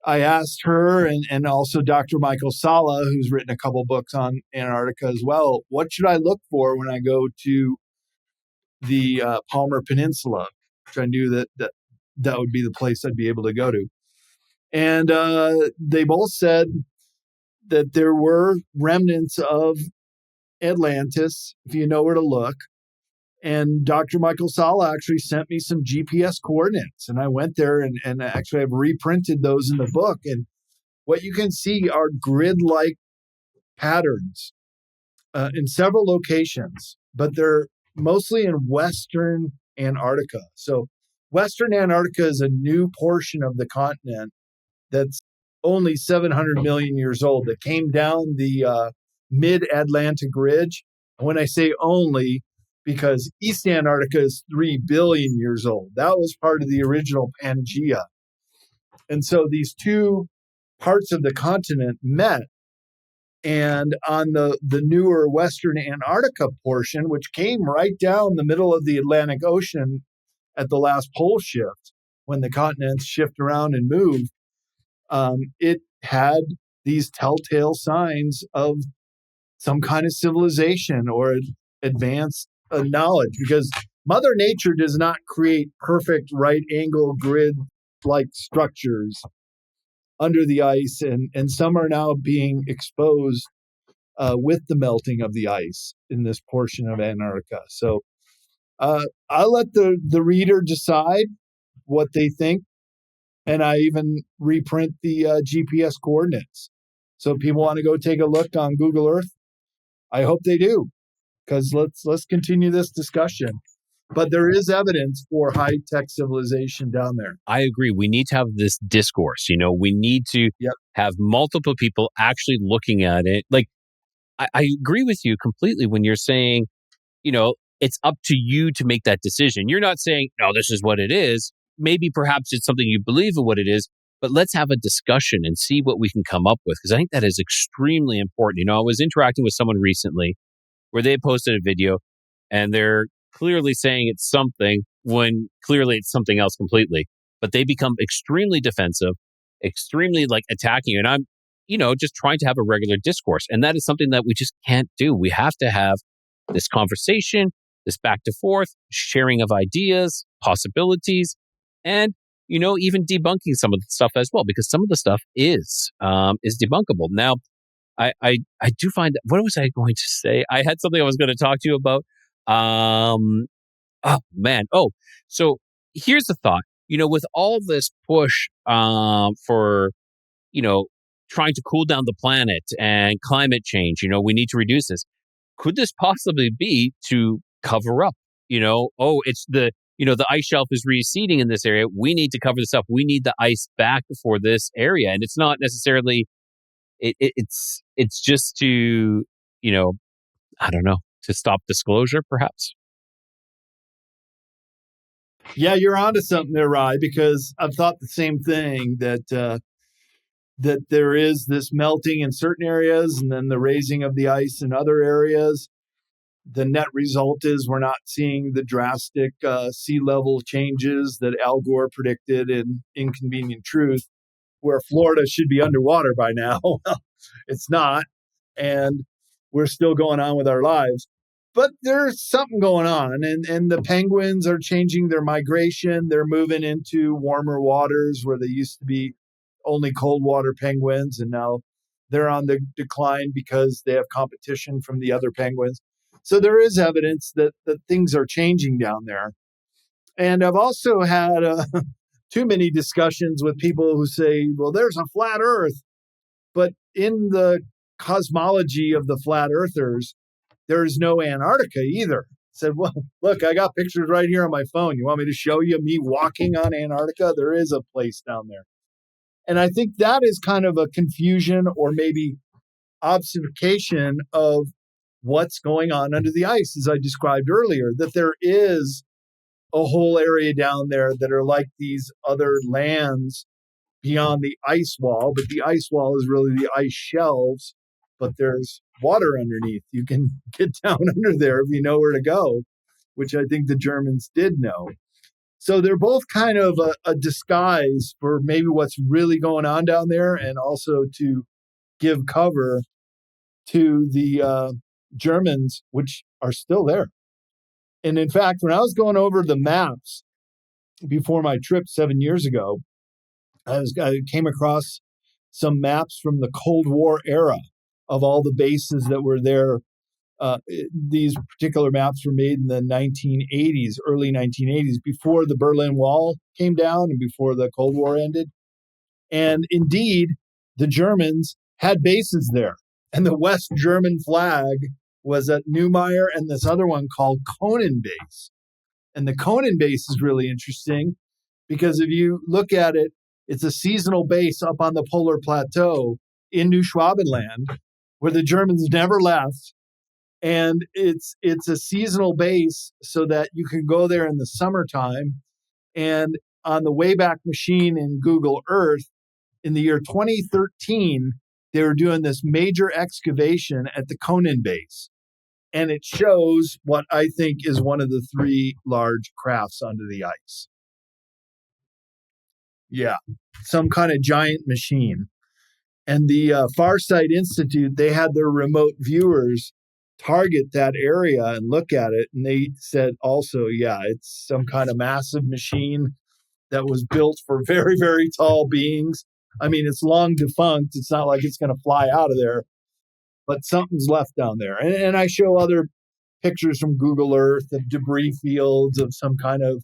I asked her and also Dr. Michael Sala, who's written a couple books on Antarctica as well, what should I look for when I go to the Palmer Peninsula, which I knew that would be the place I'd be able to go to. And they both said that there were remnants of Atlantis, if you know where to look. And Dr. Michael Sala actually sent me some GPS coordinates. And I went there and actually I've reprinted those in the book. And what you can see are grid-like patterns in several locations, but they're mostly in Western Antarctica. So Western Antarctica is a new portion of the continent that's only 700 million years old, that came down the mid-Atlantic ridge. And when I say only, because East Antarctica is 3 billion years old. That was part of the original Pangea. And so these two parts of the continent met. And on the newer Western Antarctica portion, which came right down the middle of the Atlantic Ocean at the last pole shift, when the continents shift around and move, it had these telltale signs of some kind of civilization or advanced knowledge, because Mother Nature does not create perfect right angle grid like structures under the ice, and some are now being exposed with the melting of the ice in this portion of Antarctica. So I let the reader decide what they think, and I even reprint the GPS coordinates. So if people want to go take a look on Google Earth, I hope they do, because let's continue this discussion. But there is evidence for high-tech civilization down there. I agree. We need to have this discourse. We need to have multiple people actually looking at it. Like, I agree with you completely when you're saying, it's up to you to make that decision. You're not saying, no, this is what it is. Maybe perhaps it's something you believe in what it is, but let's have a discussion and see what we can come up with. Because I think that is extremely important. I was interacting with someone recently where they posted a video and they're clearly saying it's something when clearly it's something else completely. But they become extremely defensive, extremely attacking. And I'm, just trying to have a regular discourse. And that is something that we just can't do. We have to have this conversation, this back to forth, sharing of ideas, possibilities, and, even debunking some of the stuff as well, because some of the stuff is debunkable. Now, I do find that, what was I going to say? I had something I was going to talk to you about. Oh man. Oh, so here's the thought, with all this push, for, trying to cool down the planet and climate change, we need to reduce this. Could this possibly be to cover up, it's the ice shelf is receding in this area. We need to cover this up. We need the ice back for this area. And it's not necessarily, it's just to, I don't know, to stop disclosure, perhaps. Yeah, you're onto something there, Rye, because I've thought the same thing, that there is this melting in certain areas and then the raising of the ice in other areas. The net result is we're not seeing the drastic sea level changes that Al Gore predicted in Inconvenient Truth, where Florida should be underwater by now. It's not. And we're still going on with our lives. But there's something going on. And the penguins are changing their migration. They're moving into warmer waters where they used to be only cold water penguins. And now they're on the decline because they have competition from the other penguins. So there is evidence that things are changing down there. And I've also had too many discussions with people who say, well, there's a flat Earth. But in the cosmology of the flat earthers, there is no Antarctica either. I said, well, look, I got pictures right here on my phone. You want me to show you me walking on Antarctica? There is a place down there. And I think that is kind of a confusion or maybe obfuscation of what's going on under the ice, as I described earlier, that there is a whole area down there that are like these other lands beyond the ice wall, but the ice wall is really the ice shelves, but there's water underneath. You can get down under there if you know where to go, which I think the Germans did know. So they're both kind of a disguise for maybe what's really going on down there, and also to give cover to the Germans, which are still there. And in fact, when I was going over the maps before my trip 7 years ago, I came across some maps from the Cold War era of all the bases that were there. These particular maps were made in the 1980s, early 1980s, before the Berlin Wall came down and before the Cold War ended. And indeed, the Germans had bases there. And the West German flag was at Neumayer and this other one called Conan Base. And the Conan Base is really interesting because if you look at it, it's a seasonal base up on the polar plateau in Neuschwabenland where the Germans never left. And it's a seasonal base so that you can go there in the summertime. And on the Wayback Machine in Google Earth, in the year 2013, they were doing this major excavation at the Conan Base. And it shows what I think is one of the three large crafts under the ice. Yeah, some kind of giant machine. And the Farsight Institute, they had their remote viewers target that area and look at it. And they said also, yeah, it's some kind of massive machine that was built for very, very tall beings. I mean, it's long defunct. It's not like it's going to fly out of there, but something's left down there. And I show other pictures from Google Earth of debris fields of some kind of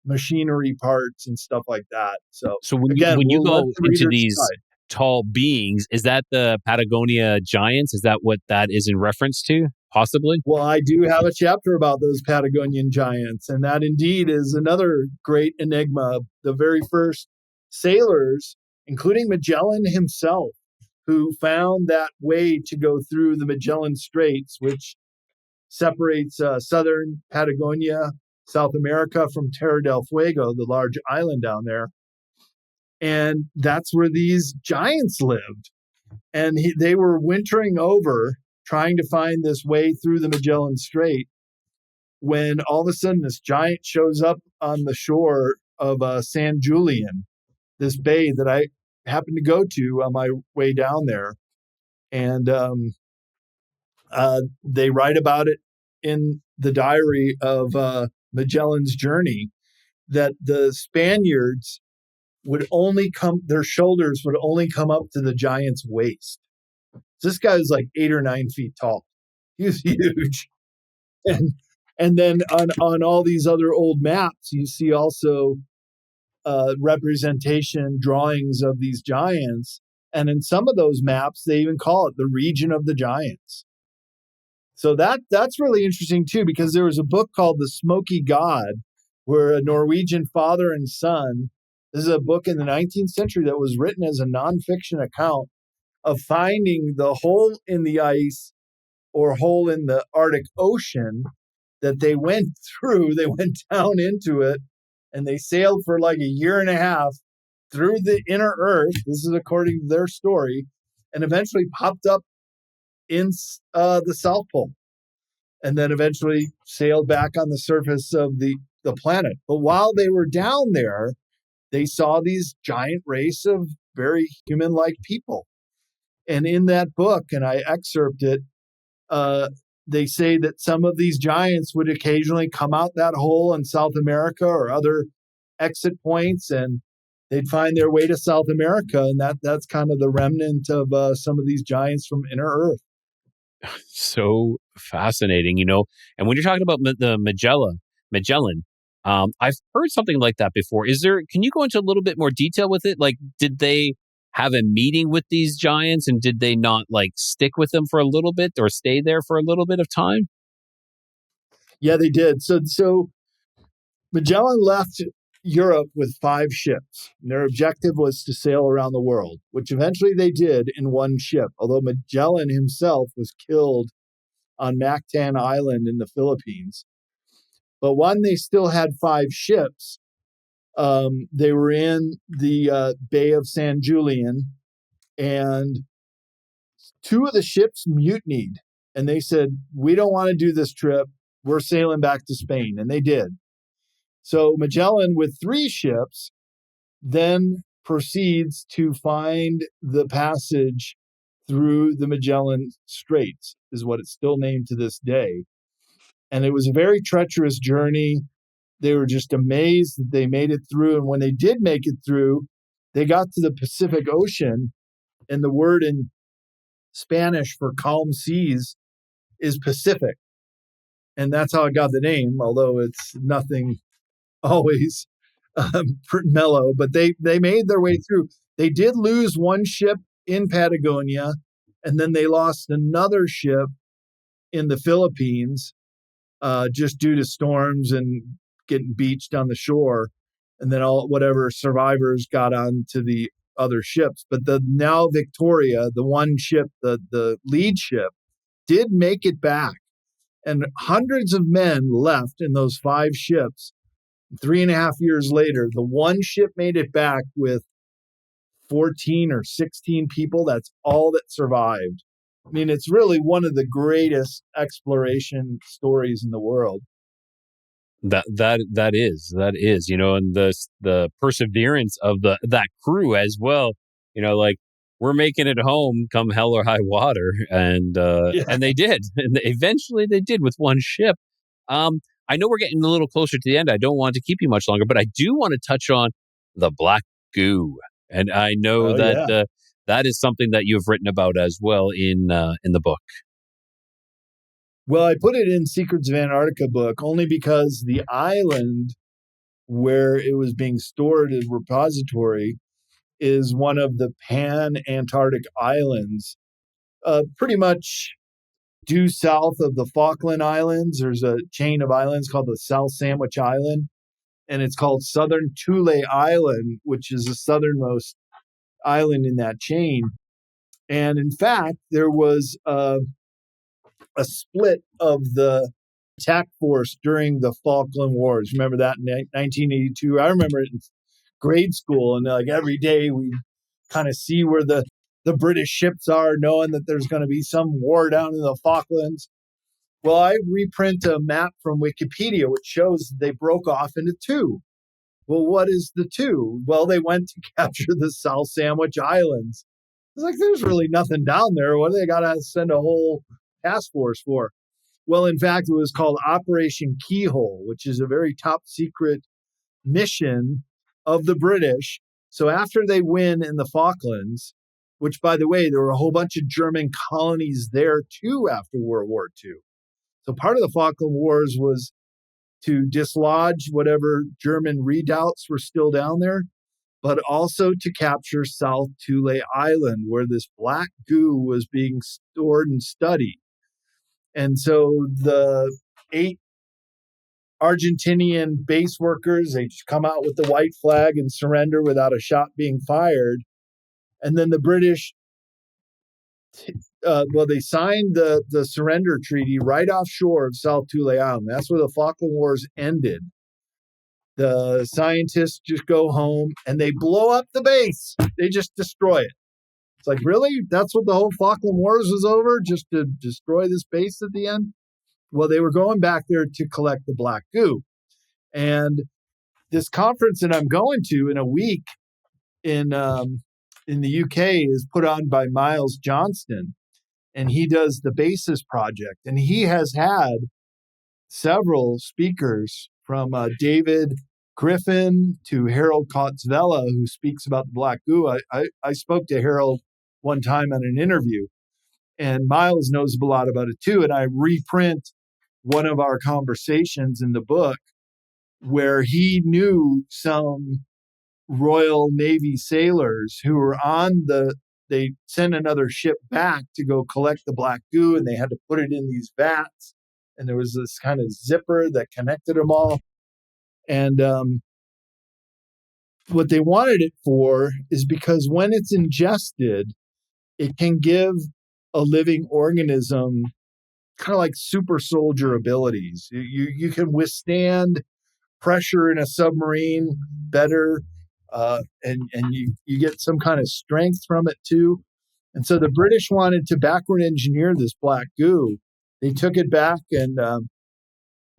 machinery parts and stuff like that. So when again, you we'll go let the into readers these decide. tall beings. Is that the Patagonia giants? Is that what that is in reference to? Possibly? Well, I do have a chapter about those Patagonian giants, and that indeed is another great enigma. The very first sailors, including Magellan himself, who found that way to go through the Magellan Straits, which separates southern Patagonia, South America, from Terra del Fuego, the large island down there. And that's where these giants lived. And they were wintering over, trying to find this way through the Magellan Strait, when all of a sudden this giant shows up on the shore of San Julian, this bay that I happened to go to on my way down there. And they write about it in the diary of Magellan's journey, that the Spaniards would only their shoulders would only come up to the giant's waist. This guy was like 8 or 9 feet tall. He was huge. And then on all these other old maps, you see also representation drawings of these giants. And in some of those maps, they even call it the region of the giants. So that's really interesting too, because there was a book called The Smoky God, where a Norwegian father and son, this is a book in the 19th century that was written as a nonfiction account of finding the hole in the ice or hole in the Arctic Ocean that they went through. They went down into it and they sailed for like a year and a half through the inner Earth. This is according to their story, and eventually popped up in the South Pole, and then eventually sailed back on the surface of the planet. But while they were down there, they saw these giant race of very human-like people. And in that book, and I excerpt it, they say that some of these giants would occasionally come out that hole in South America or other exit points, and they'd find their way to South America. And that's kind of the remnant of some of these giants from inner Earth. So fascinating, and when you're talking about the Magellan, I've heard something like that before. Can you go into a little bit more detail with it? Like, did they have a meeting with these giants, and did they not like stick with them for a little bit or stay there for a little bit of time? Yeah, they did. So Magellan left Europe with 5 ships. And their objective was to sail around the world, which eventually they did in one ship, although Magellan himself was killed on Mactan Island in the Philippines. But when they still had 5 ships, they were in the Bay of San Julian, and 2 of the ships mutinied. And they said, we don't want to do this trip. We're sailing back to Spain. And they did. So Magellan, with 3 ships, then proceeds to find the passage through the Magellan Straits, is what it's still named to this day. And it was a very treacherous journey. They were just amazed that they made it through. And when they did make it through, they got to the Pacific Ocean, and the word in Spanish for calm seas is Pacific. And that's how it got the name, although it's nothing always mellow. But they made their way through. They did lose 1 ship in Patagonia, and then they lost another ship in the Philippines, just due to storms and getting beached on the shore. And then whatever survivors got onto the other ships. But the now Victoria, the one ship, the lead ship, did make it back. And hundreds of men left in those 5 ships. 3.5 years later, the one ship made it back with 14 or 16 people. That's all that survived. I mean, it's really one of the greatest exploration stories in the world. That is, and the perseverance of that crew as well. Like, we're making it home come hell or high water, and they did, and eventually they did with 1 ship. I know we're getting a little closer to the end. I don't want to keep you much longer, but I do want to touch on the black goo, and I know that is something that you've written about as well in the book. Well, I put it in Secrets of Antarctica book only because the island where it was being stored as repository is one of the pan-Antarctic islands, pretty much due south of the Falkland Islands. There's a chain of islands called the South Sandwich Island, and it's called Southern Thule Island, which is the southernmost island in that chain. And in fact, there was a split of the attack force during the Falkland Wars. Remember that in 1982? I remember it in grade school, and like every day we kind of see where the British ships are, knowing that there's going to be some war down in the Falklands. Well, I reprint a map from Wikipedia, which shows that they broke off into two. Well, what is the two? Well, they went to capture the South Sandwich Islands. It's like, there's really nothing down there. What do they got to send a whole task force for? Well, in fact, it was called Operation Keyhole, which is a very top secret mission of the British. So after they win in the Falklands, which, by the way, there were a whole bunch of German colonies there too after World War II. So part of the Falkland Wars was to dislodge whatever German redoubts were still down there, but also to capture South Thule Island, where this black goo was being stored and studied. And so the 8 Argentinian base workers, they just come out with the white flag and surrender without a shot being fired. And then the British, they signed the surrender treaty right offshore of South Thule Island. That's where the Falkland Wars ended. The scientists just go home and they blow up the base. They just destroy it. It's like, really? That's what the whole Falkland Wars was over? Just to destroy this base at the end? Well, they were going back there to collect the black goo. And this conference that I'm going to in a week in the UK is put on by Miles Johnston, and he does the Basis Project. And he has had several speakers from David Griffin to Harold Kotzvella, who speaks about the black goo. I spoke to Harold one time on an interview, and Miles knows a lot about it too. And I reprint one of our conversations in the book where he knew some Royal Navy sailors who were they sent another ship back to go collect the black goo, and they had to put it in these vats. And there was this kind of zipper that connected them all. And what they wanted it for is because when it's ingested, it can give a living organism kind of like super soldier abilities. You can withstand pressure in a submarine better, and you get some kind of strength from it too. And so the British wanted to backward engineer this black goo. They took it back and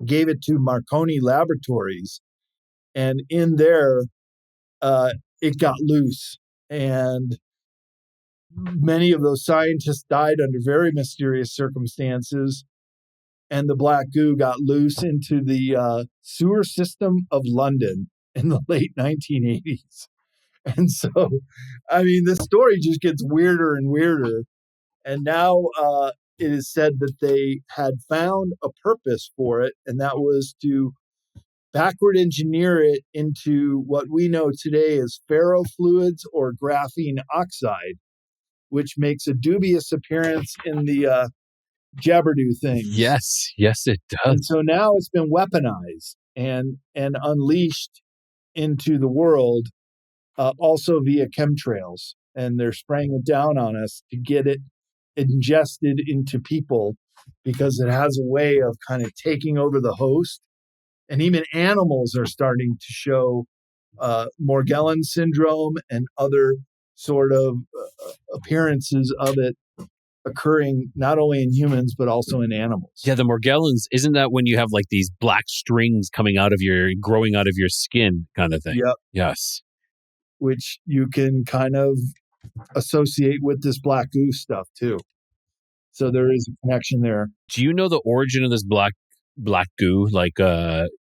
gave it to Marconi Laboratories, and in there it got loose, and many of those scientists died under very mysterious circumstances. And the black goo got loose into the sewer system of London in the late 1980s. And so, I mean, the story just gets weirder and weirder. And now it is said that they had found a purpose for it, and that was to backward engineer it into what we know today as ferrofluids or graphene oxide, which makes a dubious appearance in the Jabberdo things. Yes, it does. And so now it's been weaponized and unleashed into the world, also via chemtrails. And they're spraying it down on us to get it ingested into people because it has a way of kind of taking over the host. And even animals are starting to show Morgellons syndrome and other sort of appearances of it occurring not only in humans, but also in animals. Yeah, the Morgellons, isn't that when you have like these black strings growing out of your skin kind of thing? Yep. Yes. Which you can kind of associate with this black goo stuff too. So there is a connection there. Do you know the origin of this black goo? Like,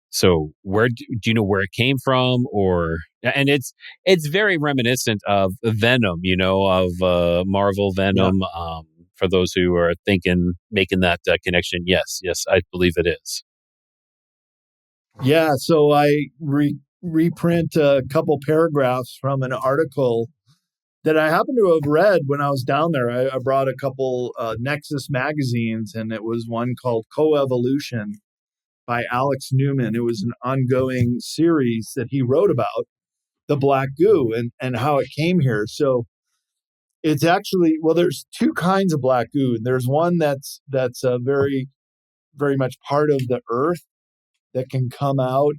so where do you know where it came from? And it's very reminiscent of Venom, of Marvel Venom. Yeah. For those who are making that connection, yes, I believe it is. Yeah, so I reprint a couple paragraphs from an article that I happen to have read when I was down there. I brought a couple Nexus magazines, and it was one called Coevolution by Alex Newman. It was an ongoing series that he wrote about the black goo and how it came here. So it's actually, well, there's two kinds of black goo. There's one that's very, very much part of the earth that can come out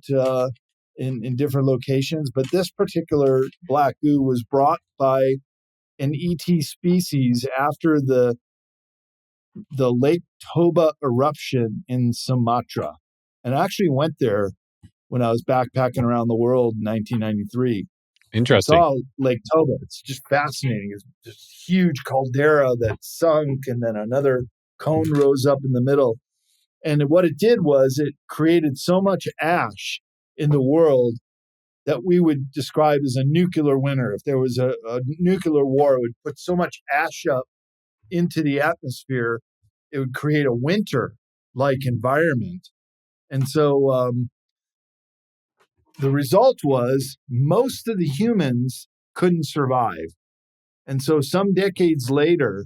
in different locations. But this particular black goo was brought by an ET species after the Lake Toba eruption in Sumatra. And I actually went there when I was backpacking around the world in 1993. Interesting. I saw Lake Toba. It's just fascinating. It's this huge caldera that sunk, and then another cone rose up in the middle. And what it did was it created so much ash in the world that we would describe as a nuclear winter. If there was a nuclear war, it would put so much ash up into the atmosphere, it would create a winter-like environment. And so the result was most of the humans couldn't survive. And so some decades later,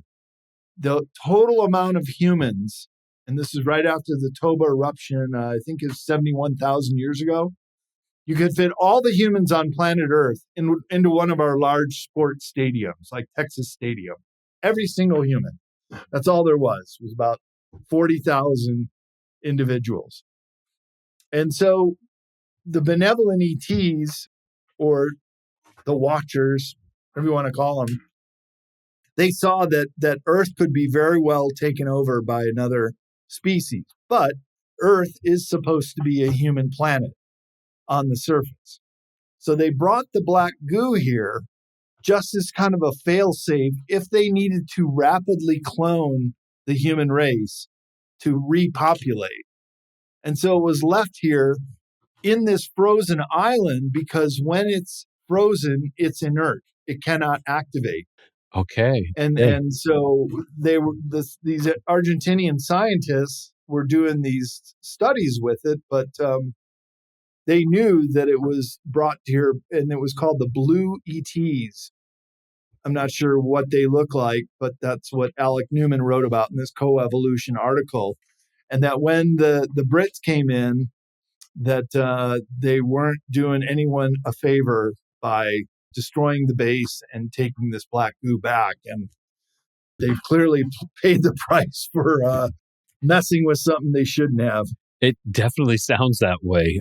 the total amount of humans, and this is right after the Toba eruption, I think it's 71,000 years ago, you could fit all the humans on planet Earth into one of our large sports stadiums, like Texas Stadium. Every single human. That's all there was about 40,000 individuals. And so the benevolent ETs, or the watchers, whatever you want to call them, they saw that Earth could be very well taken over by another species. But Earth is supposed to be a human planet on the surface. So they brought the black goo here just as kind of a fail-safe if they needed to rapidly clone the human race to repopulate. And so it was left here in this frozen island because when it's frozen, it's inert. It cannot activate. Okay. And so these Argentinian scientists were doing these studies with it, but they knew that it was brought here, and it was called the blue ETs. I'm not sure what they look like, but that's what Alec Newman wrote about in this Coevolution article. And that when the Brits came in, that they weren't doing anyone a favor by destroying the base and taking this black goo back. And they've clearly paid the price for messing with something they shouldn't have. It definitely sounds that way.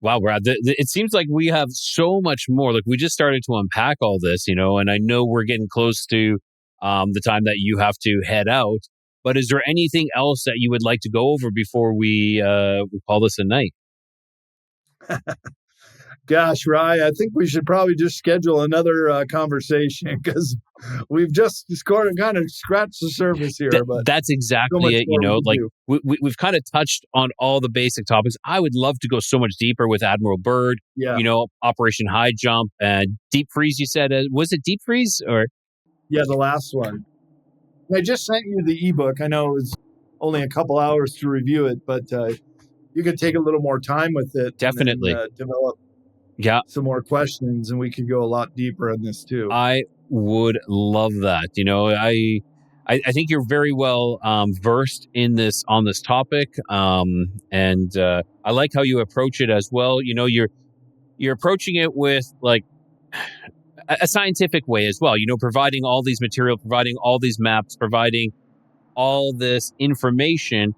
Wow, Brad, it seems like we have so much more. Like we just started to unpack all this, and I know we're getting close to the time that you have to head out. But is there anything else that you would like to go over before we call this a night? Gosh, Rye, I think we should probably just schedule another conversation because we've just kind of scratched the surface here. But that's exactly it. Like we've kind of touched on all the basic topics. I would love to go so much deeper with Admiral Byrd, Operation High Jump and Deep Freeze. You said, was it Deep Freeze or? Yeah, the last one. I just sent you the ebook. I know it was only a couple hours to review it, but you could take a little more time with it. Definitely. And develop some more questions, and we could go a lot deeper on this too. I would love that. I think you're very well versed on this topic, and I like how you approach it as well. You're approaching it with like a scientific way as well. Providing all these material, providing all these maps, providing all this information.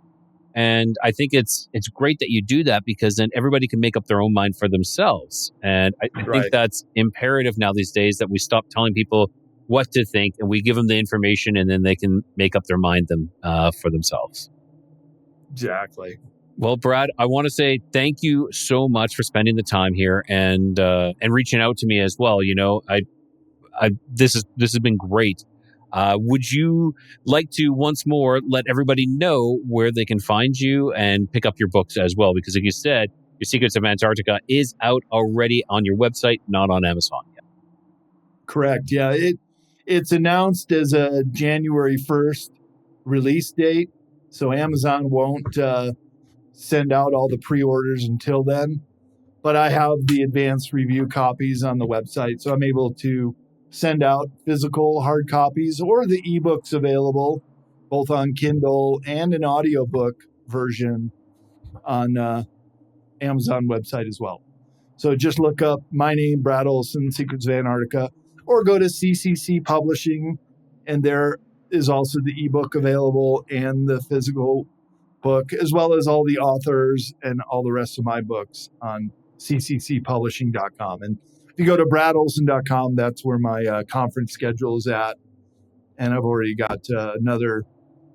And I think it's great that you do that because then everybody can make up their own mind for themselves. And I think that's imperative now these days that we stop telling people what to think and we give them the information and then they can make up their mind for themselves. Exactly. Well, Brad, I want to say thank you so much for spending the time here and reaching out to me as well. This has been great. Would you like to once more let everybody know where they can find you and pick up your books as well? Because like you said, your Secrets of Antarctica is out already on your website, not on Amazon yet. Correct. Yeah, it's announced as a January 1st release date, so Amazon won't send out all the pre-orders until then. But I have the advanced review copies on the website, so I'm able to send out physical hard copies or the ebooks available both on Kindle and an audiobook version on Amazon website as well. So just look up my name, Brad Olsen, Secrets of Antarctica, or go to CCC Publishing, and there is also the ebook available and the physical book, as well as all the authors and all the rest of my books on cccpublishing.com. And if you go to bradolsen.com, that's where my conference schedule is at. And I've already got another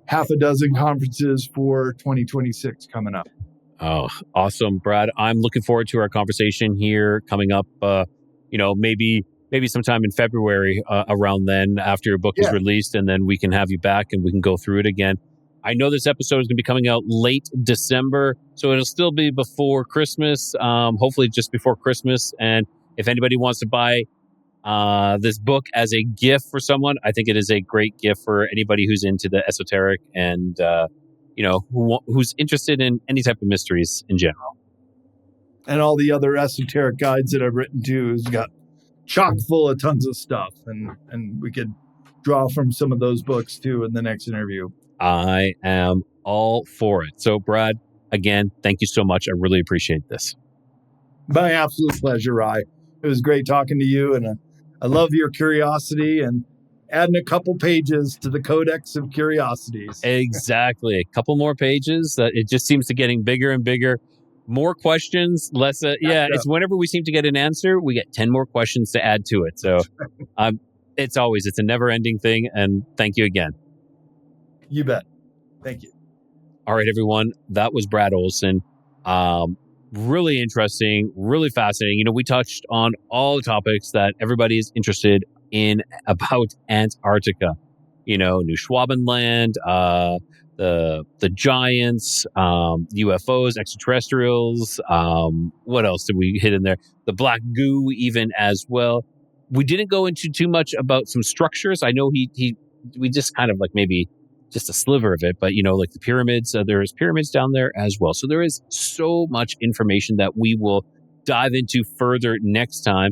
half a dozen conferences for 2026 coming up. Oh, awesome, Brad. I'm looking forward to our conversation here coming up, maybe sometime in February around then after your book is released, and then we can have you back and we can go through it again. I know this episode is going to be coming out late December, so it'll still be before Christmas, hopefully just before Christmas. And if anybody wants to buy this book as a gift for someone, I think it is a great gift for anybody who's into the esoteric and who's interested in any type of mysteries in general. And all the other esoteric guides that I've written too has got chock full of tons of stuff, and we could draw from some of those books too in the next interview. I am all for it. So, Brad, again, thank you so much. I really appreciate this. My absolute pleasure, Rye. It was great talking to you, and I love your curiosity and adding a couple pages to the Codex of Curiosities. Exactly. A couple more pages. It just seems to getting bigger and bigger. More questions, less. It's whenever we seem to get an answer, we get 10 more questions to add to it. So it's a never ending thing. And thank you again. You bet. Thank you. All right, everyone. That was Brad Olsen. Really interesting, really fascinating. We touched on all the topics that everybody is interested in about Antarctica. Neuschwabenland, the giants, UFOs, extraterrestrials. What else did we hit in there? The black goo, even as well. We didn't go into too much about some structures. I know we just kind of like maybe just a sliver of it, but like the pyramids, there's pyramids down there as well. So there is so much information that we will dive into further next time.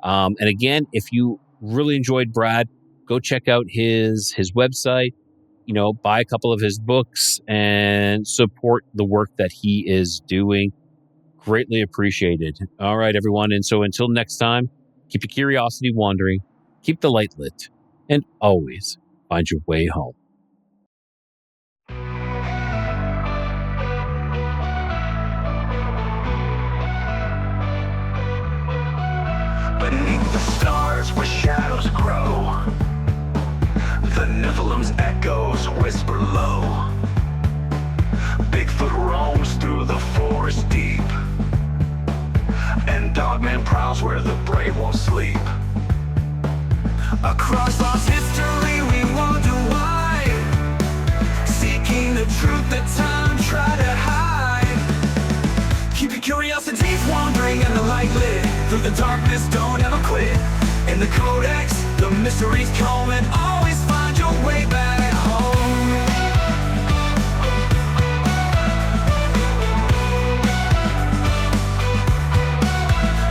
And again, if you really enjoyed Brad, go check out his website, buy a couple of his books and support the work that he is doing. Greatly appreciated. All right, everyone. And so until next time, keep your curiosity wandering, keep the light lit, and always find your way home. Beneath the stars where shadows grow, the Nephilim's echoes whisper low. Bigfoot roams through the forest deep, and Dogman prowls where the brave won't sleep. Across lost history we wonder why, seeking the truth that time tried to hide. Keep your curiosities wandering and the light lit, through the darkness don't ever quit. In the Codex, the mysteries come, and always find your way back home.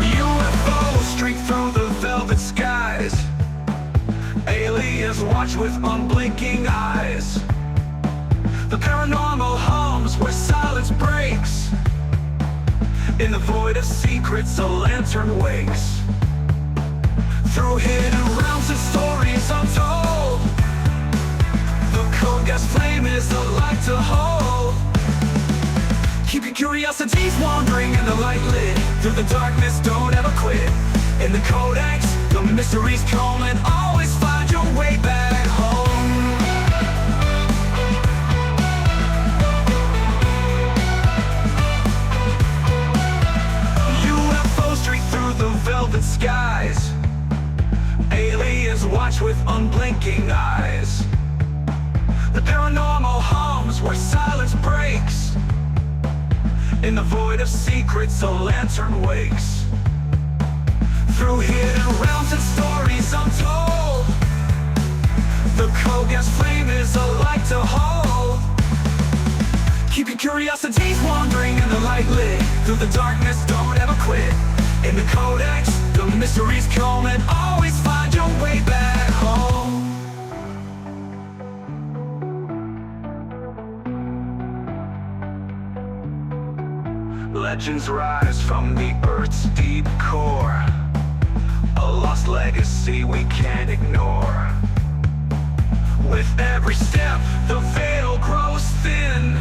UFOs streak through the velvet skies, aliens watch with unblinking eyes. The paranormal hums where silence breaks, in the void of secrets a lantern wakes. Through hidden realms and stories untold, the Codex flame is a light to hold. Keep your curiosities wandering and the light lit, through the darkness don't ever quit. In the Codex, the mysteries come, and always find your way back home. UFOs streak through the velvet skies, aliens watch with unblinking eyes. The paranormal hums where silence breaks, in the void of secrets a lantern wakes. Through hidden realms and stories untold, the Codex flame is a light to hold. Keep your curiosities wandering and the light lit, through the darkness don't ever quit. In the Codex, the The mysteries come and always find your way back home. Legends rise from the Earth's deep core, a lost legacy we can't ignore. With every step, the veil grows thin,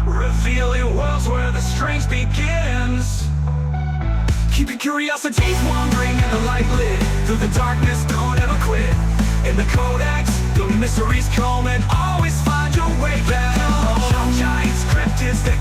revealing worlds where the strange begins. Keep your curiosities wandering and the light lit. Through the darkness, don't ever quit. In the Codex, the mysteries come and always find your way back home. Giants, cryptids that